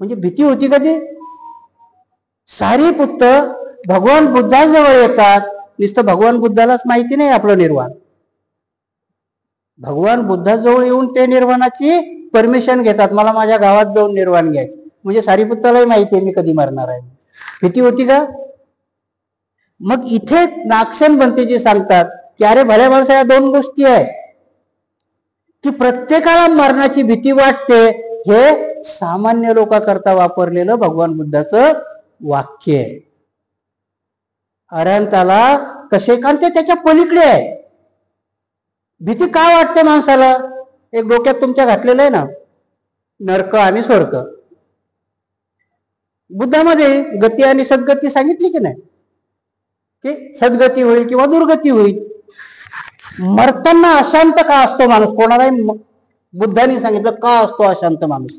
म्हणजे भीती होती का ती. सारीपुत्त भगवान बुद्धाजवळ येतात, नुसतं भगवान बुद्धालाच माहिती नाही आपलं निर्वाण. भगवान बुद्धाजवळ येऊन ते निर्वाणाची परमिशन घेतात, मला माझ्या गावात जाऊन निर्वाण घ्यायचं. म्हणजे सारीपुत्तालाही माहिती आहे मी कधी मरणार आहे. भीती होती का. मग इथे नागसेन बनतेजी सांगतात की अरे भल्या माणसा, या 2 गोष्टी आहे की प्रत्येकाला मरणाची भीती वाटते. हे सामान्य लोकांकरता वापरलेलं भगवान बुद्धाचं वाक्य आहे. अरहंताला कसे, कारण ते त्याच्या पलीकडे आहे. भीती का वाटते माणसाला. एक डोक्यात तुमच्या घातलेलं आहे ना, नरक आणि स्वर्ग. बुद्धामध्ये गती आणि सद्गती सांगितली की नाही, की सद्गती होईल किंवा दुर्गती होईल. मरताना अशांत का असतो माणूस, कोणालाही बुद्धांनी सांगितलं का असतो अशांत माणूस,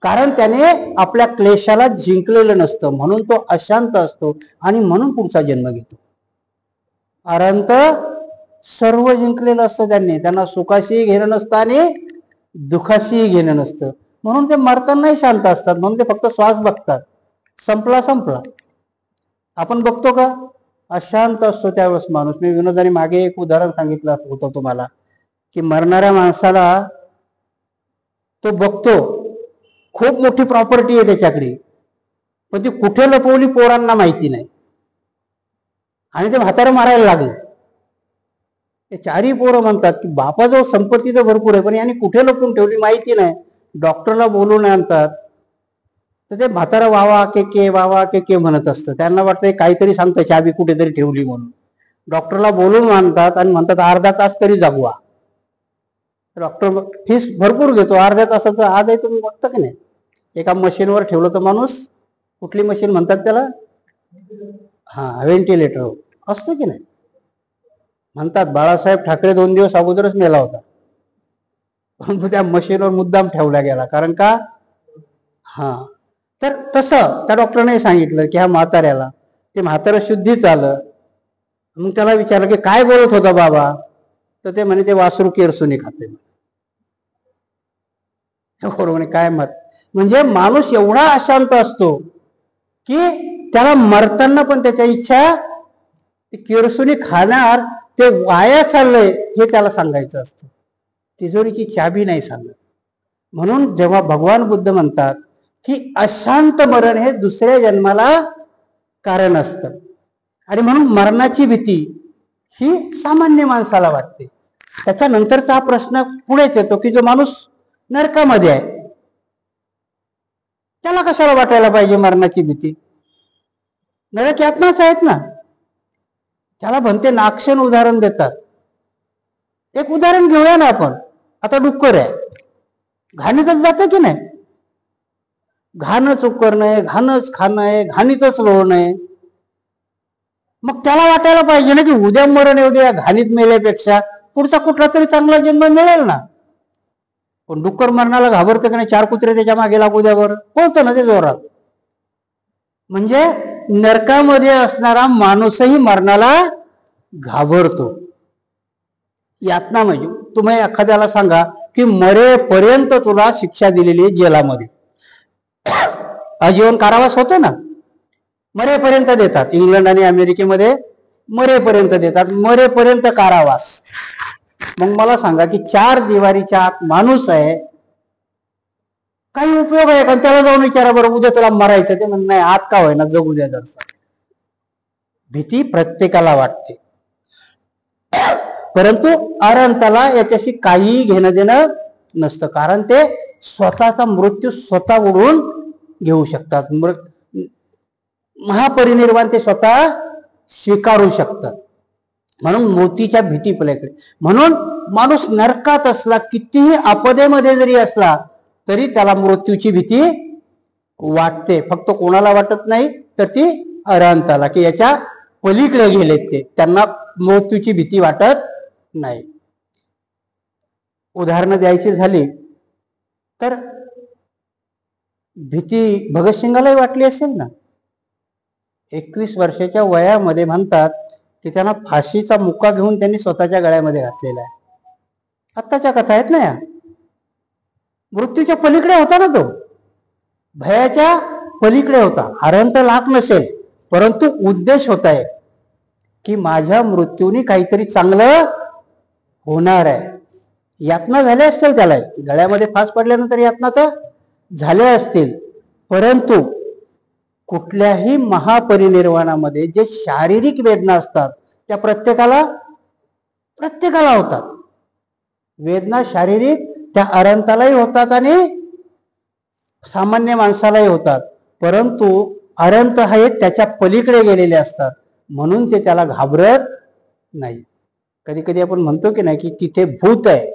कारण त्याने आपल्या क्लेशाला जिंकलेलं नसतं म्हणून तो अशांत असतो आणि म्हणून पुढचा जन्म घेतो. अरहंत सर्व जिंकलेलं असतं त्यांना सुखाशीही घेणं नसतं आणि दुखाशीही घेणं नसतं म्हणून ते मरतानाही शांत असतात. म्हणून ते फक्त श्वास बघतात, संपला. आपण बघतो का, अशांत असतो त्यावेळेस माणूस. मी विनोदाने मागे एक उदाहरण सांगितलं होतं तुम्हाला, की मरणाऱ्या माणसाला तो बघतो, खूप मोठी प्रॉपर्टी आहे त्याच्याकडे, पण ती कुठे लपवली पोरांना माहिती नाही आणि ते म्हातारं मारायला लागले. ते 4ही पोरं म्हणतात की बापाजवळ संपत्ती तर भरपूर आहे पण यांनी कुठे लपवून ठेवली माहिती नाही. डॉक्टरला बोलून आणतात तर ते म्हातारं वावा के म्हणत असतं. त्यांना वाटतं काहीतरी सांगतं चाबी कुठेतरी ठेवली म्हणून. डॉक्टरला बोलून आणतात आणि म्हणतात अर्धा तास तरी जगवा. डॉक्टर फीस भरपूर घेतो, अर्ध्या तासाचं. आजही तुम्ही बघता की नाही, एका मशीनवर ठेवलं तर माणूस, कुठली मशीन म्हणतात त्याला, व्हेंटिलेटर असतं की नाही. म्हणतात बाळासाहेब ठाकरे 2 दिवस अगोदरच मेला होता परंतु त्या मशीनवर मुद्दाम ठेवला गेला, कारण का. तर तसं त्या डॉक्टरने सांगितलं की ह्या म्हाताऱ्याला, ते म्हातारं शुद्धीत आलं. मग त्याला विचारलं की काय बोलत होता बाबा, तर ते म्हणे ते वासरू केरसुनी खाते. बरोबर काय मत. म्हणजे माणूस एवढा अशांत असतो की त्याला मरताना पण त्याच्या इच्छा केरसुनी खाणार, ते वाया चाललंय हे त्याला सांगायचं असतं. तिजोरीची चाबी नाही सांगत. म्हणून जेव्हा भगवान बुद्ध म्हणतात की अशांत मरण हे दुसऱ्या जन्माला कारण असतं आणि म्हणून मरणाची भीती ही सामान्य माणसाला वाटते. त्याच्यानंतरचा हा प्रश्न पुढेच येतो की जो माणूस नरकामध्ये आहे त्याला कशाला वाटायला पाहिजे मरणाची भीती. नरक यातनाच आहेत ना. त्याला म्हणते नागसेन उदाहरण देतात. एक उदाहरण घेऊया ना आपण. आता डुक्कर आहे, घाणीतच जातं की नाही. घाणच उकरणं, घाणच खाणं, घाणीतच लोळणं. मग त्याला वाटायला पाहिजे ना की उद्या मरण येऊ द्या, घाणीत मेल्यापेक्षा पुढचा कुठला तरी चांगला जन्म मिळेल ना. पण डुक्कर मरणाला घाबरतं की नाही. 4 कुत्रे त्याच्या मागे लागू द्या बरं, पळतं ना ते जोरात. म्हणजे नरकामध्ये असणारा माणूसही मरणाला घाबरतो. यातना म्हणजे तुम्ही एखाद्याला सांगा की मरेपर्यंत तुला शिक्षा दिलेली आहे जेलामध्ये, आजीवन कारावास होतो ना, मरेपर्यंत देतात. इंग्लंड आणि अमेरिकेमध्ये मरेपर्यंत देतात, मरेपर्यंत कारावास. मग मला सांगा की 4 दिवारीच्या आत माणूस आहे, काही उपयोग आहे का? त्याला जाऊन विचारा बरं, उद्या तुला मरायचं, ते म्हणणं नाही आत का होईना जगू द्या जरसा. भीती प्रत्येकाला वाटते, परंतु अरहंताला याच्याशी काही घेणं देणं नसतं, कारण ते स्वतःचा मृत्यू स्वतः ओढून घेऊ शकतात. महापरिनिर्वाण ते स्वतः स्वीकारू शकतात. म्हणून मोतीच्या भीती पलीकडे. म्हणून माणूस नरकात असला, कितीही आपदेमध्ये जरी असला, तरी त्याला मृत्यूची भीती वाटते. फक्त कोणाला वाटत नाही, तर ती अरहंताला, की याच्या पलीकडे गेलेत ते, त्यांना मृत्यूची भीती वाटत नाही. उदाहरणं द्यायची झाली तर भीती भगतसिंगालाही वाटली असेल ना. 21 वर्षाच्या वयामध्ये म्हणतात की त्यांना फाशीचा मुका घेऊन त्यांनी स्वतःच्या गळ्यामध्ये घातलेला आहे. आत्ताच्या कथा आहेत ना या. मृत्यूच्या पलीकडे होता ना तो, भयाच्या पलीकडे होता. अरहंत लाख नसेल, परंतु उद्देश होत आहे की माझ्या मृत्यूने काहीतरी चांगलं होणार आहे. यातना झाल्या असतील त्याला, गळ्यामध्ये फास पडल्यानंतर यातना तर झाल्या असतील, परंतु कुठल्याही महापरिनिर्वाणामध्ये जे शारीरिक वेदना असतात त्या प्रत्येकाला होतात. वेदना शारीरिक त्या अरहंतालाही होतात आणि सामान्य माणसालाही होतात, परंतु अरहंत हे त्याच्या पलीकडे गेलेले असतात, म्हणून ते त्याला घाबरत नाही. कधी कधी आपण म्हणतो की नाही की तिथे भूत आहे,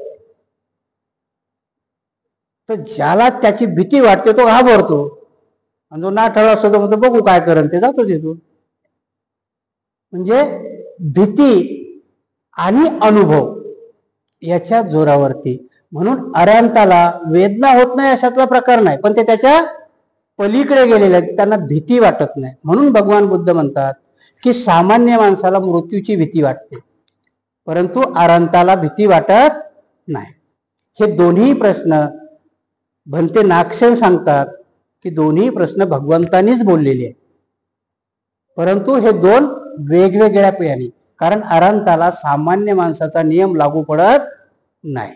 तर ज्याला त्याची भीती वाटते तो घाबरतो, आणि जो नाठाळा असतो तो म्हणतो बघू काय करेन, ते जातो तिथून. म्हणजे भीती आणि अनुभव याच्या जोरावरती. म्हणून अरहंताला वेदना होत नाही अशातला प्रकार नाही, पण ते त्याच्या पलीकडे गेलेले आहेत, त्यांना भीती वाटत नाही. म्हणून भगवान बुद्ध म्हणतात की सामान्य माणसाला मृत्यूची भीती वाटते, परंतु अरहंताला भीती वाटत नाही. हे दोन्ही प्रश्न भंते नागसेन सांगतात की दोन्ही प्रश्न भगवंतानीच बोललेले आहेत, परंतु हे दोन वेगवेगळ्या पेयाने. कारण अरहंताला सामान्य माणसाचा नियम लागू पडत नाही.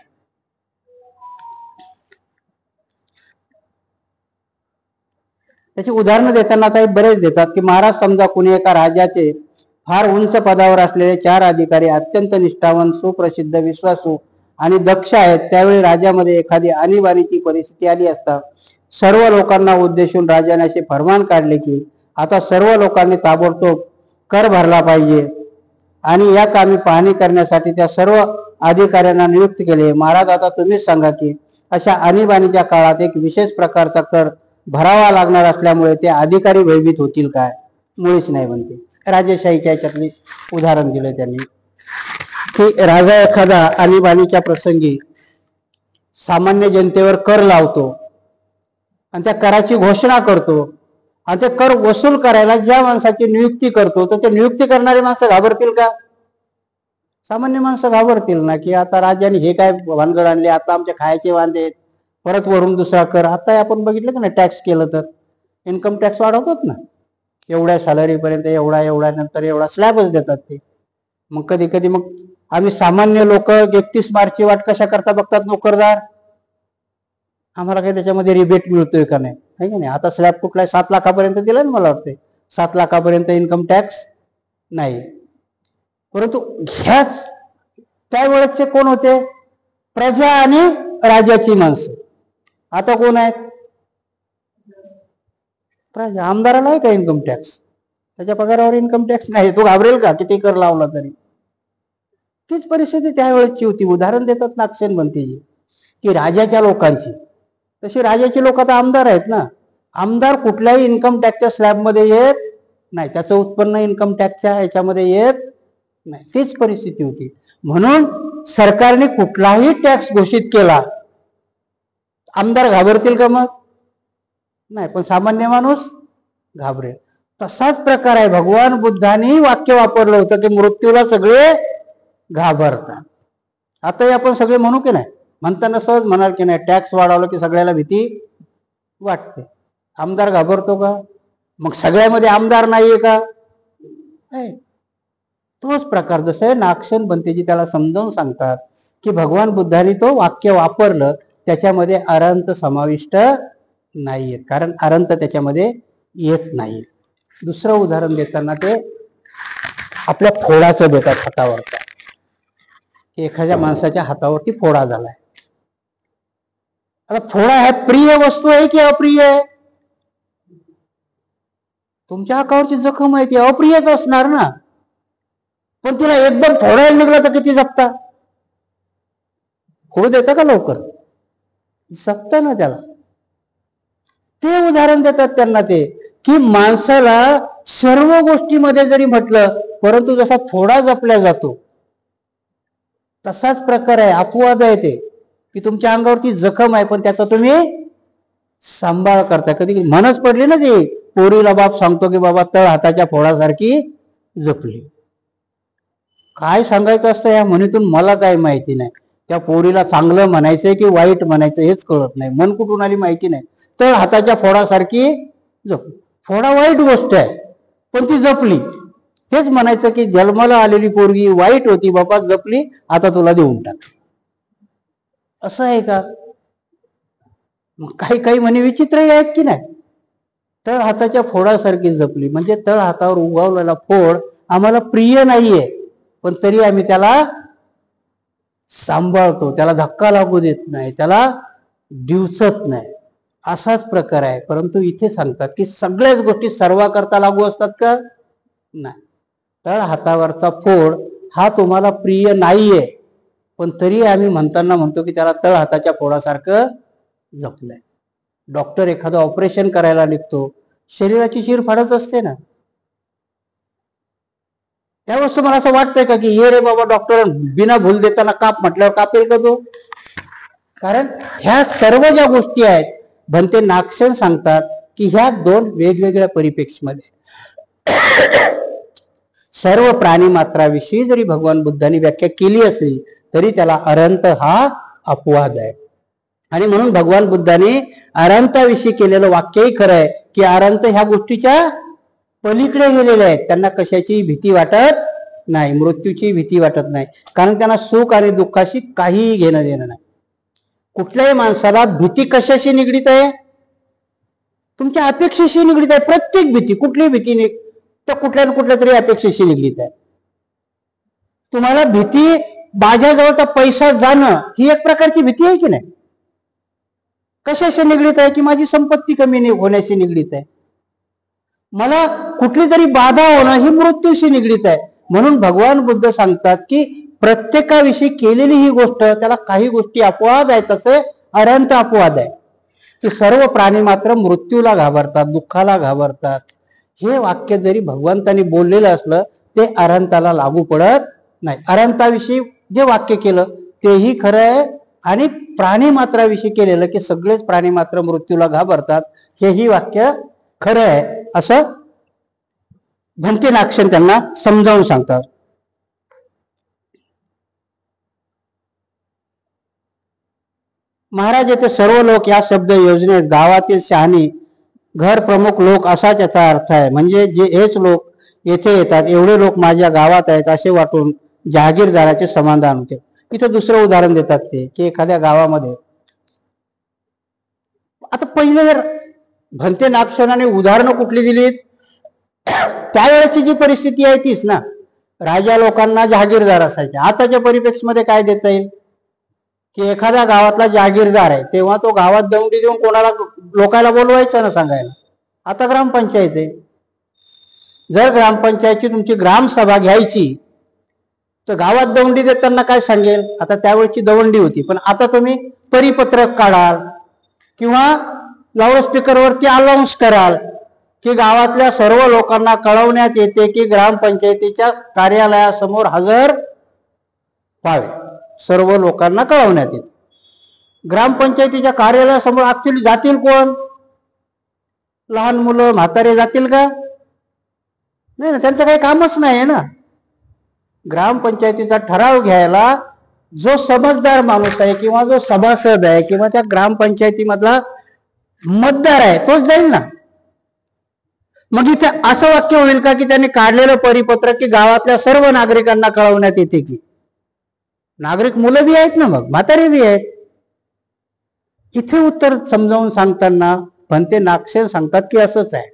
त्याची उदाहरणं देताना आता बरेच देतात की महाराज समजा कुणी एका राजाचे फार उंच पदावर असलेले 4 अधिकारी अत्यंत निष्ठावान, सुप्रसिद्ध, विश्वासू आणि दक्ष आहेत. त्यावेळी राजामध्ये एखादी आणीबाणीची परिस्थिती आली असता सर्व लोकांना उद्देशून राजाने असे फरमान काढले की आता सर्व लोकांनी ताबडतोब कर भरला पाहिजे, आणि या कामी पाहणी करण्यासाठी त्या सर्व अधिकाऱ्यांना नियुक्त केले. महाराज आता तुम्हीच सांगा की अशा आणीबाणीच्या काळात एक विशेष प्रकारचा कर भरावा लागणार असल्यामुळे ते अधिकारी भयभीत होतील काय? मुळीच नाही म्हणते. राजेशाहीच्या याच्यातली उदाहरण दिलं त्यांनी की राजा एखादा आणीबाणीच्या प्रसंगी सामान्य जनतेवर कर लावतो आणि त्या कराची घोषणा करतो, आणि ते कर वसूल करायला ज्या माणसाची नियुक्ती करतो तर ते नियुक्ती करणारी माणसं घाबरतील का? सामान्य माणसं घाबरतील ना, की आता राजाने हे काय भानगड आणले, आता आमच्या खायचे वांदे आहेत, परत वरून दुसरा कर. आता आपण बघितलं की ना, टॅक्स केलं तर इन्कम टॅक्स वाढवतात ना, एवढ्या सॅलरीपर्यंत एवढा नंतर एवढा स्लॅबच देतात ते. मग कधी कधी मग आम्ही सामान्य लोक 31 मार्चची वाट कशा करता बघतात नोकरदार, आम्हाला काही त्याच्यामध्ये रिबेट मिळतोय का नाही, आहे की नाही. आता स्लॅब कुठला 7 लाखापर्यंत दिला ना, मला वाटते 7 लाखापर्यंत इन्कम टॅक्स नाही. परंतु ह्याच त्यावेळेसचे कोण होते? प्रजा आणि राजाची माणसं. आता कोण आहेत? प्रजा. आमदाराला आहे का इन्कम टॅक्स? त्याच्या पगारावर इन्कम टॅक्स नाही, तो घाबरेल का किती कर लावला तरी? तीच परिस्थिती त्यावेळेसची होती. उदाहरण देतात नागसेन बनतेजी की राजाच्या लोकांची. तशी राजाची लोक आता आमदार आहेत ना, आमदार कुठल्याही इन्कम टॅक्सच्या स्लॅबमध्ये येत नाही, त्याचं उत्पन्न इन्कम टॅक्सच्या याच्यामध्ये येत नाही. तीच परिस्थिती होती. म्हणून सरकारने कुठलाही टॅक्स घोषित केला, आमदार घाबरतील का? मग नाही, पण सामान्य माणूस घाबरेल. तसाच प्रकार आहे. भगवान बुद्धांनी वाक्य वापरलं होतं की मृत्यूला सगळे घाबरतात. आताही आपण सगळे म्हणू की नाही, म्हणताना सहज म्हणाल की नाही, टॅक्स वाढवलं की सगळ्याला भीती वाटते. आमदार घाबरतो का? मग सगळ्यामध्ये आमदार नाहीये का? तोच प्रकार जसं नागसेन बनतेजी त्याला समजावून सांगतात की भगवान बुद्धांनी तो वाक्य वापरलं, त्याच्यामध्ये अरंत समाविष्ट नाहीये, कारण अरंत त्याच्यामध्ये येत नाही. दुसरं उदाहरण देताना ते आपल्या फोडाचं देतात हातावरचा, की एखाद्या माणसाच्या हातावरती फोडा झालाय. आता फोडा हा प्रिय वस्तू आहे की अप्रिय आहे? तुमच्या हातावरची जखम आहे ती अप्रियच असणार ना, पण तिला एकदम फोडायला निघला तर किती जपता? होऊ देता का लवकर? जपता ना त्याला. ते उदाहरण देतात त्यांना ते, की माणसाला सर्व गोष्टीमध्ये जरी म्हटलं, परंतु जसा फोडा जपला जातो तसाच प्रकार आहे, अपवाद आहे ते, की तुमच्या अंगावरती जखम आहे पण त्याचा तुम्ही सांभाळ करताय. कधी म्हणच पडली ना ती, पोरीला बाप सांगतो की बाबा तळ हाताच्या फोडासारखी जपली. काय सांगायचं असतं या म्हणीतून मला काय माहिती नाही. त्या पोरीला चांगलं म्हणायचंय की वाईट म्हणायचं हेच कळत नाही, मन कुठून आली माहिती नाही. तळ हाताच्या फोडासारखी जपली. फोडा वाईट गोष्ट आहे पण ती जपली, हेच म्हणायचं की जन्माला आलेली पोरगी वाईट होती बाबा, जपली, आता तुला देऊन टाक. असं आहे का? काही काही म्हणे विचित्रही आहेत की नाही. तळ हाताच्या फोडासारखी जपली म्हणजे तळ हातावर उगवलेला फोड आम्हाला प्रिय नाहीये, पण तरी आम्ही त्याला सांभाळतो, त्याला धक्का लागू देत नाही, त्याला दिवसत नाही. असाच प्रकार आहे. परंतु इथे सांगतात की सगळ्याच गोष्टी सर्वाकरता लागू असतात का? नाही. तळ हातावरचा फोड हा तुम्हाला प्रिय नाहीये, पण तरी आम्ही म्हणताना म्हणतो की त्याला तळ हाताच्या फोडासारखं जपलंय. डॉक्टर एखादं ऑपरेशन करायला निघतो, शरीराची चिरफाडच असते ना. त्यावेळेस तुम्हाला असं वाटतंय का की ये रे बाबा डॉक्टर बिना भूल देताना काप म्हटल्यावर कापेल का तो? कारण ह्या सर्व ज्या गोष्टी आहेत, भंते नागसेन सांगतात की ह्या दोन वेगवेगळ्या परिप्रेक्षमध्ये सर्व प्राणी मात्राविषयी जरी भगवान बुद्धांनी व्याख्या केली असली तरी त्याला अरंत हा अपवाद आहे. आणि म्हणून भगवान बुद्धांनी अरंताविषयी केलेलं वाक्यही खरं आहे की अरंत ह्या गोष्टीच्या पलीकडे गेलेले आहेत. त्यांना कशाची भीती वाटत नाही, मृत्यूची भीती वाटत नाही, कारण त्यांना सुख आणि दुःखाशी काहीही घेणं देणं नाही. कुठल्याही माणसाला भीती कशाशी निगडीत आहे? तुमच्या अपेक्षेशी निगडीत आहे. प्रत्येक भीती, कुठली भीती तर कुठल्या ना कुठल्या तरी अपेक्षेशी निगडीत आहे. तुम्हाला भीती माझ्याजवळचा पैसा जाणं ही एक प्रकारची भीती आहे की नाही? कशाशी निगडीत आहे? की माझी संपत्ती कमी होण्याशी निगडीत आहे. मला कुठली तरी बाधा होणं ही मृत्यूशी निगडीत आहे. म्हणून भगवान बुद्ध सांगतात की प्रत्येकाविषयी केलेली ही गोष्ट त्याला काही गोष्टी अपवाद आहेत, तसे अरंत अपवाद आहे की सर्व प्राणी मात्र मृत्यूला घाबरतात, दुःखाला घाबरतात. हे वाक्य जरी भगवंतांनी बोललेलं असलं ते अरंताला लागू पडत नाही. अरंताविषयी जे वाक्य केलं तेही खरं आहे आणि प्राणी मात्राविषयी केलेलं की सगळेच प्राणी मात्र मृत्यूला घाबरतात हेही वाक्य खरं आहे, असं भंते नागसेन त्यांना समजावून सांगतात. महाराज येथे सर्व लोक या शब्द योजनेत गावातील शहाणी घर प्रमुख लोक असाच याचा अर्थ आहे. म्हणजे जे हेच लोक येथे येतात, एवढे लोक माझ्या गावात आहेत असे वाटून जहागीरदाराचे समाधान होते. इथं दुसरं उदाहरण देतात ते की एखाद्या गावामध्ये, आता पहिले जर भंते नागसेनाने उदाहरणं कुठली दिलीत, त्यावेळेची जी परिस्थिती आहे तीच ना. राजा लोकांना जहागीरदार असायचे. आताच्या परिप्रेक्षमध्ये काय देता येईल की एखाद्या गावातला जहागीरदार आहे, तेव्हा तो गावात दौंडी देऊन कोणाला लोकांना बोलवायचं ना सांगायला. आता ग्रामपंचायत आहे. जर ग्रामपंचायतची तुमची ग्रामसभा घ्यायची तर गावात दौंडी देताना काय सांगेल? आता त्यावेळेची दवंडी होती, पण आता तुम्ही परिपत्रक काढाल किंवा लाऊडस्पीकरवरती अनाउन्स कराल की गावातल्या सर्व लोकांना कळवण्यात येते की ग्रामपंचायतीच्या कार्यालयासमोर हजर व्हावे. सर्व लोकांना कळवण्यात येते. ग्रामपंचायतीच्या कार्यालयासमोर ऍक्च्युली जातील कोण? लहान मुलं म्हातारे जातील का? नाही ना, त्यांचं काही कामच नाही आहे ना. ग्रामपंचायतीचा ठराव घ्यायला जो समजदार माणूस आहे किंवा जो सभासद आहे किंवा त्या ग्रामपंचायतीमधला मतदार आहे तोच जाईल ना. मग इथे असं वाक्य होईल का की त्यांनी काढलेलं परिपत्रक की गावातल्या सर्व नागरिकांना कळवण्यात येते की? नागरिक मुलं बी आहेत ना, मग म्हातारे बी आहेत. इथे उत्तर समजावून सांगताना भंते नागसेन सांगतात की असंच आहे.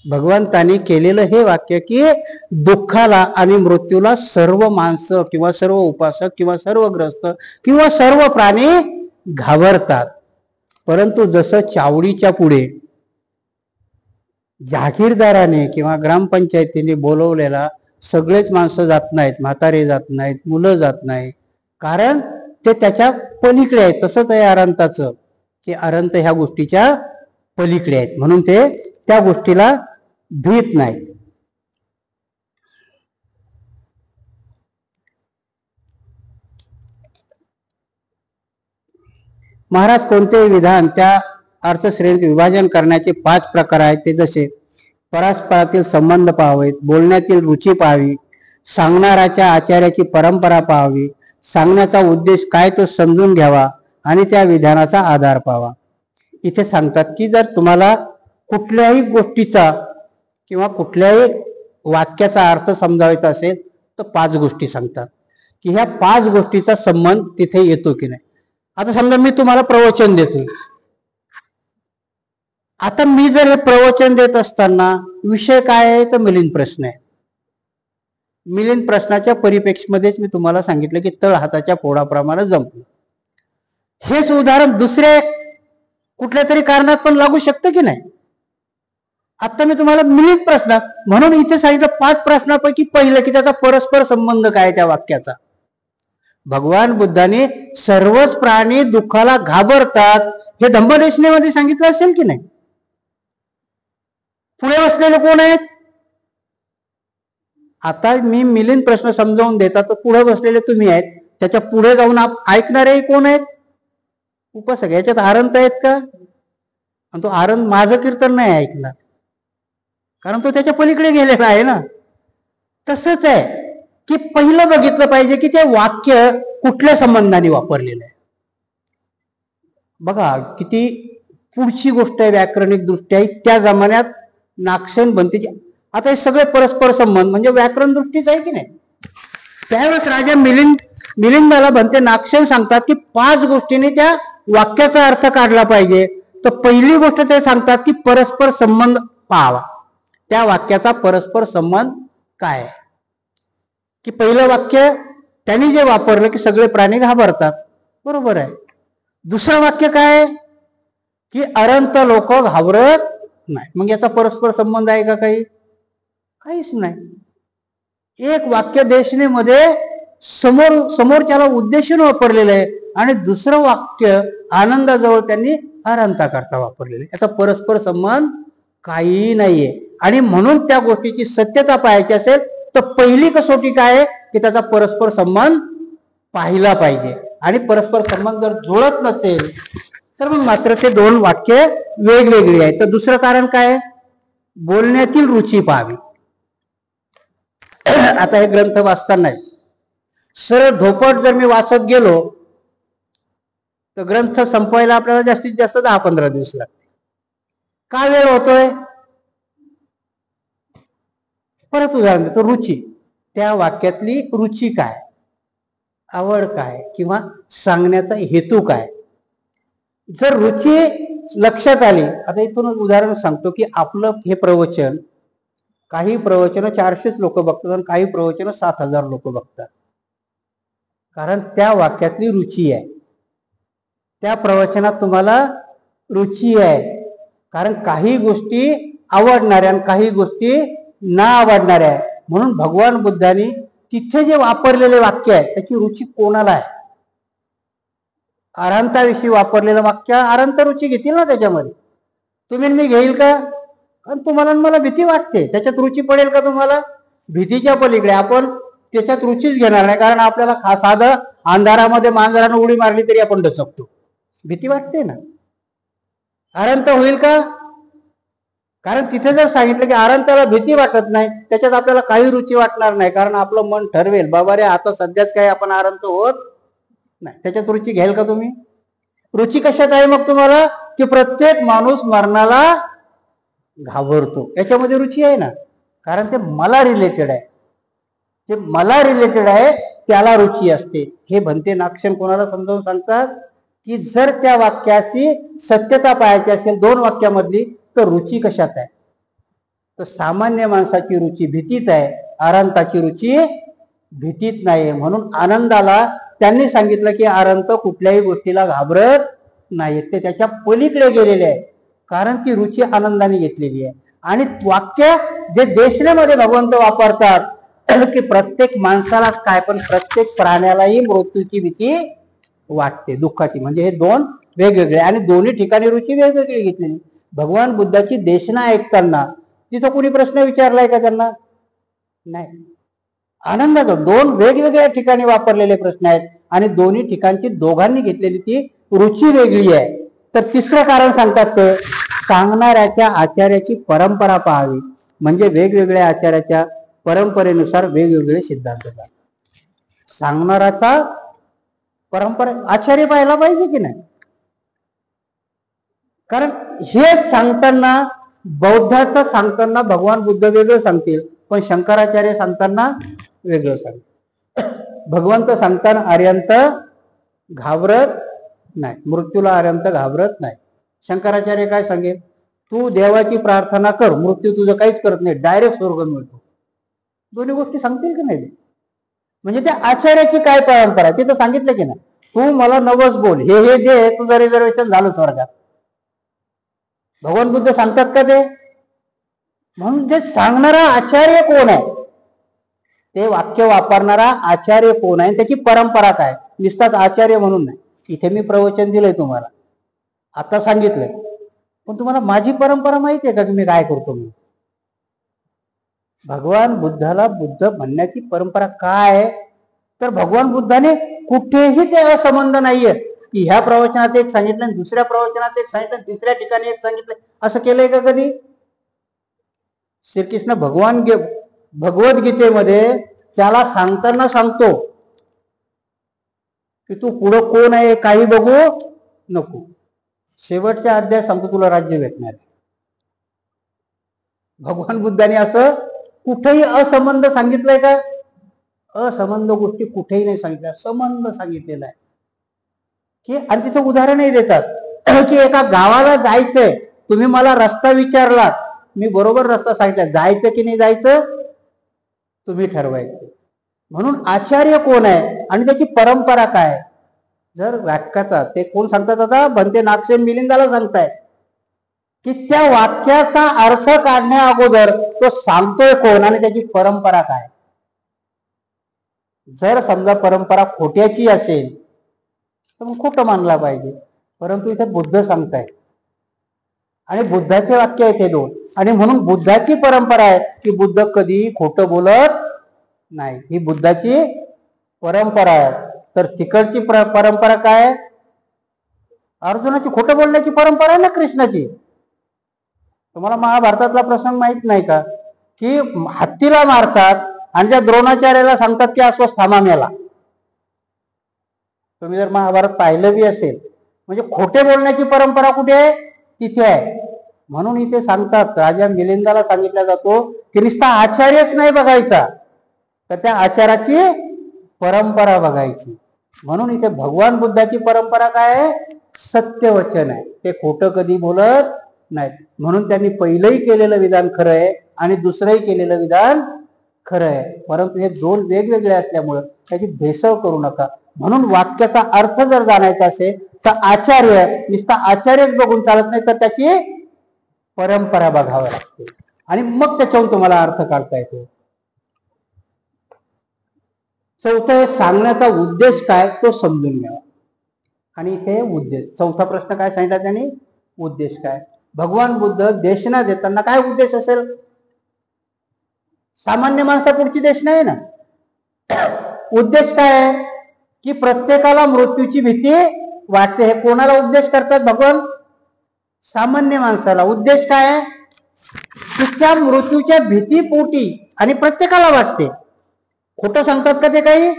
भगवंतानी केलेलं हे वाक्य की दुःखाला आणि मृत्यूला सर्व माणसं किंवा सर्व उपासक किंवा सर्व ग्रस्त किंवा सर्व प्राणी घाबरतात, परंतु जसं चावडीच्या पुढे जागीरदाराने किंवा ग्रामपंचायतीने बोलवलेला सगळेच माणसं जात नाहीत, म्हातारे जात नाहीत, मुलं जात नाहीत, कारण ते त्याच्या पलीकडे आहेत. तसंच आहे अरंताचं, की अरंत ह्या गोष्टीच्या पलीकडे आहेत, म्हणून ते त्या गोष्टीला भीत नाहीत. महाराज कोणतेही विधान त्या अर्थश्रेणीत विभाजन करण्याचे 5 प्रकार आहेत. ते जसे परस्परातील संबंध पाहावेत, बोलण्यातील रुची पाहावी, सांगणाऱ्याच्या आचार्याची परंपरा पाहावी, सांगण्याचा उद्देश काय तो समजून घ्यावा आणि त्या विधानाचा आधार पाहावा. इथे सांगतात की जर तुम्हाला कुठल्याही गोष्टीचा किंवा कुठल्याही वाक्याचा अर्थ समजावायचा असेल तर 5 गोष्टी सांगतात की ह्या 5 गोष्टीचा संबंध तिथे येतो की नाही. आता समजा मी तुम्हाला प्रवचन देतोय. आता मी जर हे प्रवचन देत असताना विषय काय आहे तर मिलिंद प्रश्न आहे. मिलिंद प्रश्नाच्या परिप्रेक्षीमध्येच मी तुम्हाला सांगितलं की तळ हाताच्या फोडाप्रमाणे जमलं. हेच उदाहरण दुसऱ्या कुठल्या तरी कारणात पण लागू शकतं की नाही. आता मी तुम्हाला मिलिंद प्रश्न म्हणून इथे सांगितलं 5 प्रश्नापैकी पहिलं की त्याचा परस्पर संबंध काय त्या वाक्याचा. भगवान बुद्धाने सर्वच प्राणी दुःखाला घाबरतात हे धम्मदेशनेमध्ये सांगितलं असेल की नाही. पुढे बसलेले कोण आहेत. आता मी मिलिंद प्रश्न समजावून देता तर पुढे बसलेले तुम्ही आहेत, त्याच्या पुढे जाऊन ऐकणारे कोण आहेत. उपासक. याच्यात आरंत आहेत का. आणि तो आरंत माझं कीर्तन नाही ऐकणार, कारण तो त्याच्या पलीकडे गेलेला आहे ना. तसंच आहे की पहिलं बघितलं पाहिजे की ते वाक्य कुठल्या संबंधाने वापरलेलं आहे. बघा किती पुढची गोष्ट आहे व्याकरणिक दृष्ट्या. त्या जमान्यात नागसेन बनतेची आता हे सगळे परस्पर संबंध म्हणजे व्याकरण दृष्टीच आहे की नाही. त्यावेळेस राजा मिलिंदाला बनते नागसेन सांगतात की 5 गोष्टीने त्या वाक्याचा अर्थ काढला पाहिजे. तर पहिली गोष्ट ते सांगतात की परस्पर संबंध पाहावा. त्या वाक्याचा परस्पर संबंध काय आहे. की पहिलं वाक्य त्यांनी जे वापरलं की सगळे प्राणी घाबरतात, बरोबर आहे. दुसरं वाक्य काय की अरंत लोक घाबरत नाही. मग याचा परस्पर संबंध आहे का काही. काहीच नाही. एक वाक्य देशनेमध्ये समोरच्याला उद्देशून वापरलेलं आहे आणि दुसरं वाक्य आनंदाजवळ त्यांनी अरंताकरता वापरलेलं आहे. याचा परस्पर संबंध काही नाहीये. आणि म्हणून त्या गोष्टीची सत्यता पाहायची असेल तर पहिली कसोटी काय आहे की त्याचा परस्पर संबंध पाहिला पाहिजे. आणि परस्पर संबंध जर जुळत नसेल तर मग मात्र ते 2 वाक्य वेगवेगळी आहेत. तर दुसरं कारण काय. बोलण्यातील रुची पाहावी. आता हे ग्रंथ वाचताना सरळ धोपट जर मी वाचत गेलो तर ग्रंथ संपवायला आपल्याला जास्तीत जास्त 10-15 दिवस लागते. का वेळ होतोय. परत उदाहरण देतो. रुची. त्या वाक्यातली रुची काय, आवड काय किंवा सांगण्याचा हेतू काय. जर रुची लक्षात आली. आता इथूनच उदाहरण सांगतो की आपलं हे प्रवचन काही प्रवचन 400 लोक बघतात आणि काही प्रवचन 7,000 लोक बघतात. कारण त्या वाक्यातली रुची आहे. त्या प्रवचनात तुम्हाला रुची आहे. कारण काही गोष्टी आवडणाऱ्या आणि काही गोष्टी ना आवडणाऱ्या आहे. म्हणून भगवान बुद्धांनी तिथे जे वापरलेले वाक्य आहे त्याची रुची कोणाला आहे. अरंताविषयी वापरलेलं वाक्य अरंत रुची घेतील ना त्याच्यामध्ये. तुम्ही मी घेईल का. आणि तुम्हाला मला भीती वाटते. त्याच्यात रुची पडेल का तुम्हाला. भीतीच्या पलीकडे आपण त्याच्यात रुचीच घेणार नाही. कारण आपल्याला साधं अंधारामध्ये मांजरानं उडी मारली तरी आपण डचकतो. भीती वाटते ना. अरंत होईल का. कारण तिथे जर सांगितलं की अरंताला भीती वाटत नाही त्याच्यात आपल्याला काही रुची वाटणार नाही. कारण आपलं मन ठरवेल बाबा रे आता सध्याच काही आपण अरंत होत नाही. त्याच्यात रुची घ्याल का तुम्ही. रुची कशात आहे मग तुम्हाला की प्रत्येक माणूस मरणाला घाबरतो, याच्यामध्ये रुची आहे ना, कारण ते मला रिलेटेड आहे. जे मला रिलेटेड आहे त्याला रुची असते. हे भंते नागसेन कोणाला समजावून सांगतात की जर त्या वाक्याची सत्यता पाहायची असेल 2 वाक्यामधली, तर रुची कशात आहे? तर सामान्य माणसाची रुची भीतीत आहे, अरंताची रुची भीतीत नाही. म्हणून आनंदाला त्यांनी सांगितलं की अरंत कुठल्याही गोष्टीला घाबरत नाही, ते त्याच्या पलीकडे गेलेले आहे, कारण ती रुची आनंदाने घेतलेली आहे. आणि वाक्य जे देशनेमध्ये भगवंत वापरतात की प्रत्येक माणसाला काय, पण प्रत्येक प्राण्यालाही मृत्यूची भीती वाटते, दुःखाची. म्हणजे हे 2 वेगवेगळे, आणि दोन्ही ठिकाणी रुची वेगवेगळी घेतलेली. भगवान बुद्धाची देशना ऐकताना तिथं कुणी प्रश्न विचारलाय का त्यांना? नाही. आनंदाचं 2 वेगवेगळ्या ठिकाणी वापरलेले प्रश्न आहेत, आणि दोन्ही ठिकाणची दोघांनी घेतलेली ती रुची वेगळी आहे. तर तिसरं कारण सांगतात ते सांगणाऱ्याच्या आचार्याची परंपरा पाहावी. म्हणजे वेगवेगळ्या आचार्याच्या परंपरेनुसार वेगवेगळे सिद्धांत आहेत. सांगणाराचा परंपरा आचार्य पाहायला पाहिजे की नाही? कारण हे सांगताना बौद्धाचं सांगताना भगवान बुद्ध वेगळं सांगतील, पण शंकराचार्य सांगताना वेगळं सांगतील. भगवंत सांगताना आर्यंत घाबरत नाही, मृत्यूला आर्यंत घाबरत नाही. शंकराचार्य काय सांगेल? तू देवाची प्रार्थना कर, मृत्यू तुझं काहीच करत नाही, डायरेक्ट स्वर्ग मिळतो. दोन्ही गोष्टी सांगतील की नाही? म्हणजे त्या आचार्याची काय परंपरा आहे ते तर सांगितलं की नाही. तू मला नवस बोल, हे दे, तुझं रिझर्वेशन झालं स्वर्गात. भगवान बुद्ध सांगतात का ते? म्हणून जे सांगणारा आचार्य कोण आहे, ते वाक्य वापरणारा आचार्य कोण आहे, त्याची परंपरा काय. नुसताच आचार्य म्हणून नाही. इथे मी प्रवचन दिलंय तुम्हाला, आता सांगितलंय, पण तुम्हाला माझी परंपरा माहिती आहे का की मी काय करतो? मी भगवान बुद्धाला बुद्ध म्हणण्याची परंपरा काय आहे? तर भगवान बुद्धाने कुठेही ते असंबंध नाहीये की ह्या प्रवचनात एक सांगितलं, दुसऱ्या प्रवचनात एक सांगितलं, तिसऱ्या ठिकाणी एक सांगितलं. असं केलंय का कधी? श्रीकृष्ण भगवद्गीतेमध्ये त्याला सांगताना सांगतो की तू पुढं कोण आहे काही बघू नको, शेवटच्या अध्यायात सांगतो तुला राज्य भेटणार आहे. भगवान बुद्धाने असं कुठेही असंबंध सांगितलंय का? असंबंध गोष्टी कुठेही नाही सांगितल्या, संबंध सांगितलेला आहे की. आणि तिथं उदाहरणही देतात की एका गावाला जायचंय, तुम्ही मला रस्ता विचारलात, मी बरोबर रस्ता सांगितला, जायचं की नाही जायचं तुम्ही ठरवायचं. म्हणून आचार्य कोण आहे आणि त्याची परंपरा काय? जर वाक्याचा, ते कोण सांगतात आता? भंते नागसेन मिलिंदाला सांगतायत की त्या वाक्याचा अर्थ काढण्या अगोदर तो सांगतोय कोण आणि त्याची परंपरा काय. जर समजा परंपरा खोट्याची असेल तर मग खोटं मानला पाहिजे, परंतु इथे बुद्ध सांगतायत आणि बुद्धाचे वाक्य आहेत हे 2, आणि म्हणून बुद्धाची परंपरा आहे की बुद्ध कधी खोटं बोलत नाही, ही बुद्धाची परंपरा आहे. तर तिकडची परंपरा काय? अर्जुनाची खोटं बोलण्याची परंपरा आहे ना कृष्णाची. तुम्हाला महाभारतातला प्रसंग माहित नाही का की हत्तीला मारतात आणि त्या द्रोणाचार्याला सांगतात की अश्वत्थामा मेला. तुम्ही जर महाभारत पाहिलं बी असेल, म्हणजे खोटे बोलण्याची परंपरा कुठे आहे? तिथे आहे. म्हणून इथे सांगतात, राजा मिलिंदाला सांगितलं जातो की नुसता आचार्यच नाही बघायचा, तर त्या आचाराची परंपरा बघायची. म्हणून इथे भगवान बुद्धाची परंपरा काय आहे? सत्यवचन आहे, ते खोटं कधी बोलत नाहीत. म्हणून त्यांनी पहिलंही केलेलं विधान खरं आहे आणि दुसरंही केलेलं विधान खरं आहे, परंतु हे 2 वेगवेगळे असल्यामुळं त्याची भेसळ करू नका. म्हणून वाक्याचा अर्थ जर जाणायचा असेल तर आचार्य, नुसता आचार्यच बघून चालत नाही, तर त्याची परंपरा बघावी लागते आणि मग त्याच्याहून तुम्हाला अर्थ काढता येतो. चौथं, सांगण्याचा उद्देश काय तो समजून घ्यावा. आणि इथे उद्देश, चौथा प्रश्न काय सांगितला त्यांनी? उद्देश काय? भगवान बुद्ध देशना देताना काय उद्देश असेल? सामान्य माणसापुढची देशना आहे ना. उद्देश काय आहे की प्रत्येकाला मृत्यूची भीती वाटते. हे कोणाला उद्देश करतात भगवान? सामान्य माणसाला. उद्देश काय आहे की त्या मृत्यूच्या भीतीपोटी, आणि प्रत्येकाला वाटते. खोटं सांगतात का ते काही?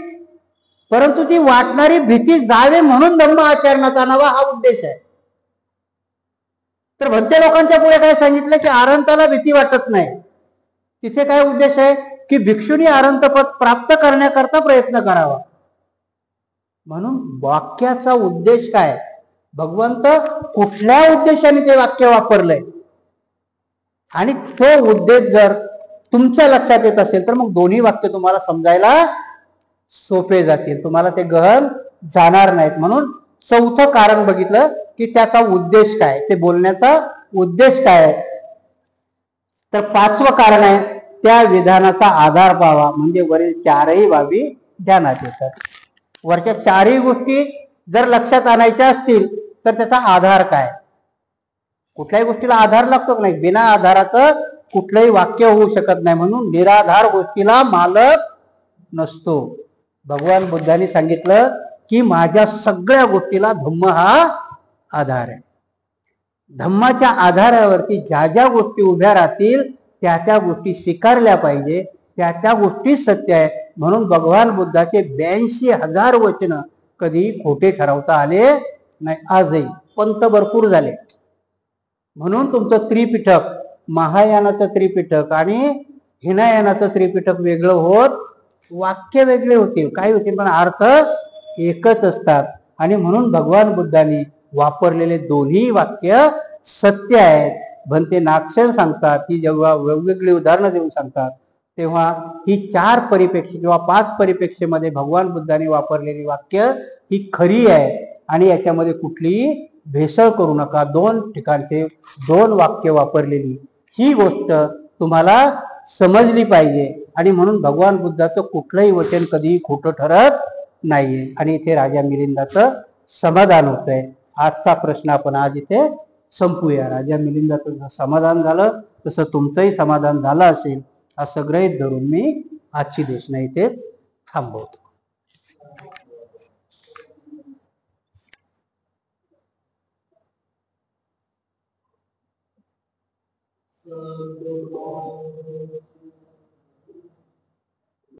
परंतु ती वाटणारी भीती जावे म्हणून धम्म आचरणात आणावा, हा उद्देश आहे. तर भंते लोकांच्या पुढे काय सांगितलं की आरंताला भीती वाटत नाही. तिथे काय उद्देश आहे की भिक्षुनी आरंतपद प्राप्त करण्याकरता प्रयत्न करावा. म्हणून वाक्याचा उद्देश काय, भगवंत कुठल्या उद्देशाने ते वाक्य वापरलंय आणि तो उद्देश जर तुमच्या लक्षात येत असेल तर मग दोन्ही वाक्य तुम्हाला समजायला सोपे जातील, तुम्हाला ते गहन जाणार नाहीत. म्हणून चौथं कारण बघितलं की त्याचा उद्देश काय, ते बोलण्याचा उद्देश काय. तर पाचवं कारण आहे त्या विधानाचा आधार पाहावा, म्हणजे वरील चारही बाबी ध्यानात येतात. वरच्या चारही गोष्टी जर लक्षात आणायच्या असतील तर त्याचा आधार काय, कुठल्याही गोष्टीला आधार लागतो की नाही, बिना आधाराचं कुठलंही वाक्य होऊ शकत नाही. म्हणून निराधार गोष्टीला मालक नसतो. भगवान बुद्धांनी सांगितलं की माझ्या सगळ्या गोष्टीला धम्म हा आधार आहे. धम्माच्या आधारावरती ज्या ज्या गोष्टी उभ्या राहतील त्या त्या गोष्टी स्वीकारल्या पाहिजे, त्या त्या गोष्टी सत्य आहे. म्हणून भगवान बुद्धाचे 82,000 वचन कधी खोटे ठरवता आले नाही. आजही पंत भरपूर झाले. म्हणून तुमचं त्रिपिटक, महायानाचं त्रिपिटक आणि हिनायानाचं त्रिपिटक वेगळं होत, वाक्य वेगळे होतील, काही होतील पण अर्थ एकच असतात. आणि म्हणून भगवान बुद्धांनी वापरलेले दोन्ही वाक्य सत्य आहेत. भंते नागसेन सांगतात की जेव्हा वेगवेगळी उदाहरणं देऊन सांगतात तेव्हा ही 4 परिप्रेक्ष्य किंवा 5 परिप्रेक्ष्यमध्ये भगवान बुद्धांनी वापरलेली वाक्य ही खरी आहे आणि याच्यामध्ये कुठलीही भेसळ करू नका. 2 ठिकाणचे 2 वाक्य वापरलेली ही गोष्ट तुम्हाला समजली पाहिजे. आणि म्हणून भगवान बुद्धाचं कुठलंही वचन कधीही खोटं ठरत नाहीये. आणि इथे राजा मिलिंदाचं समाधान होतंय. आजचा प्रश्न आपण आज इथे संपूया. राजा मिलिंदाचं जसं समाधान झालं तसं तुमचंही समाधान झालं असेल असं गृहीत धरून मी आजची देशना इथेच थांबवतो.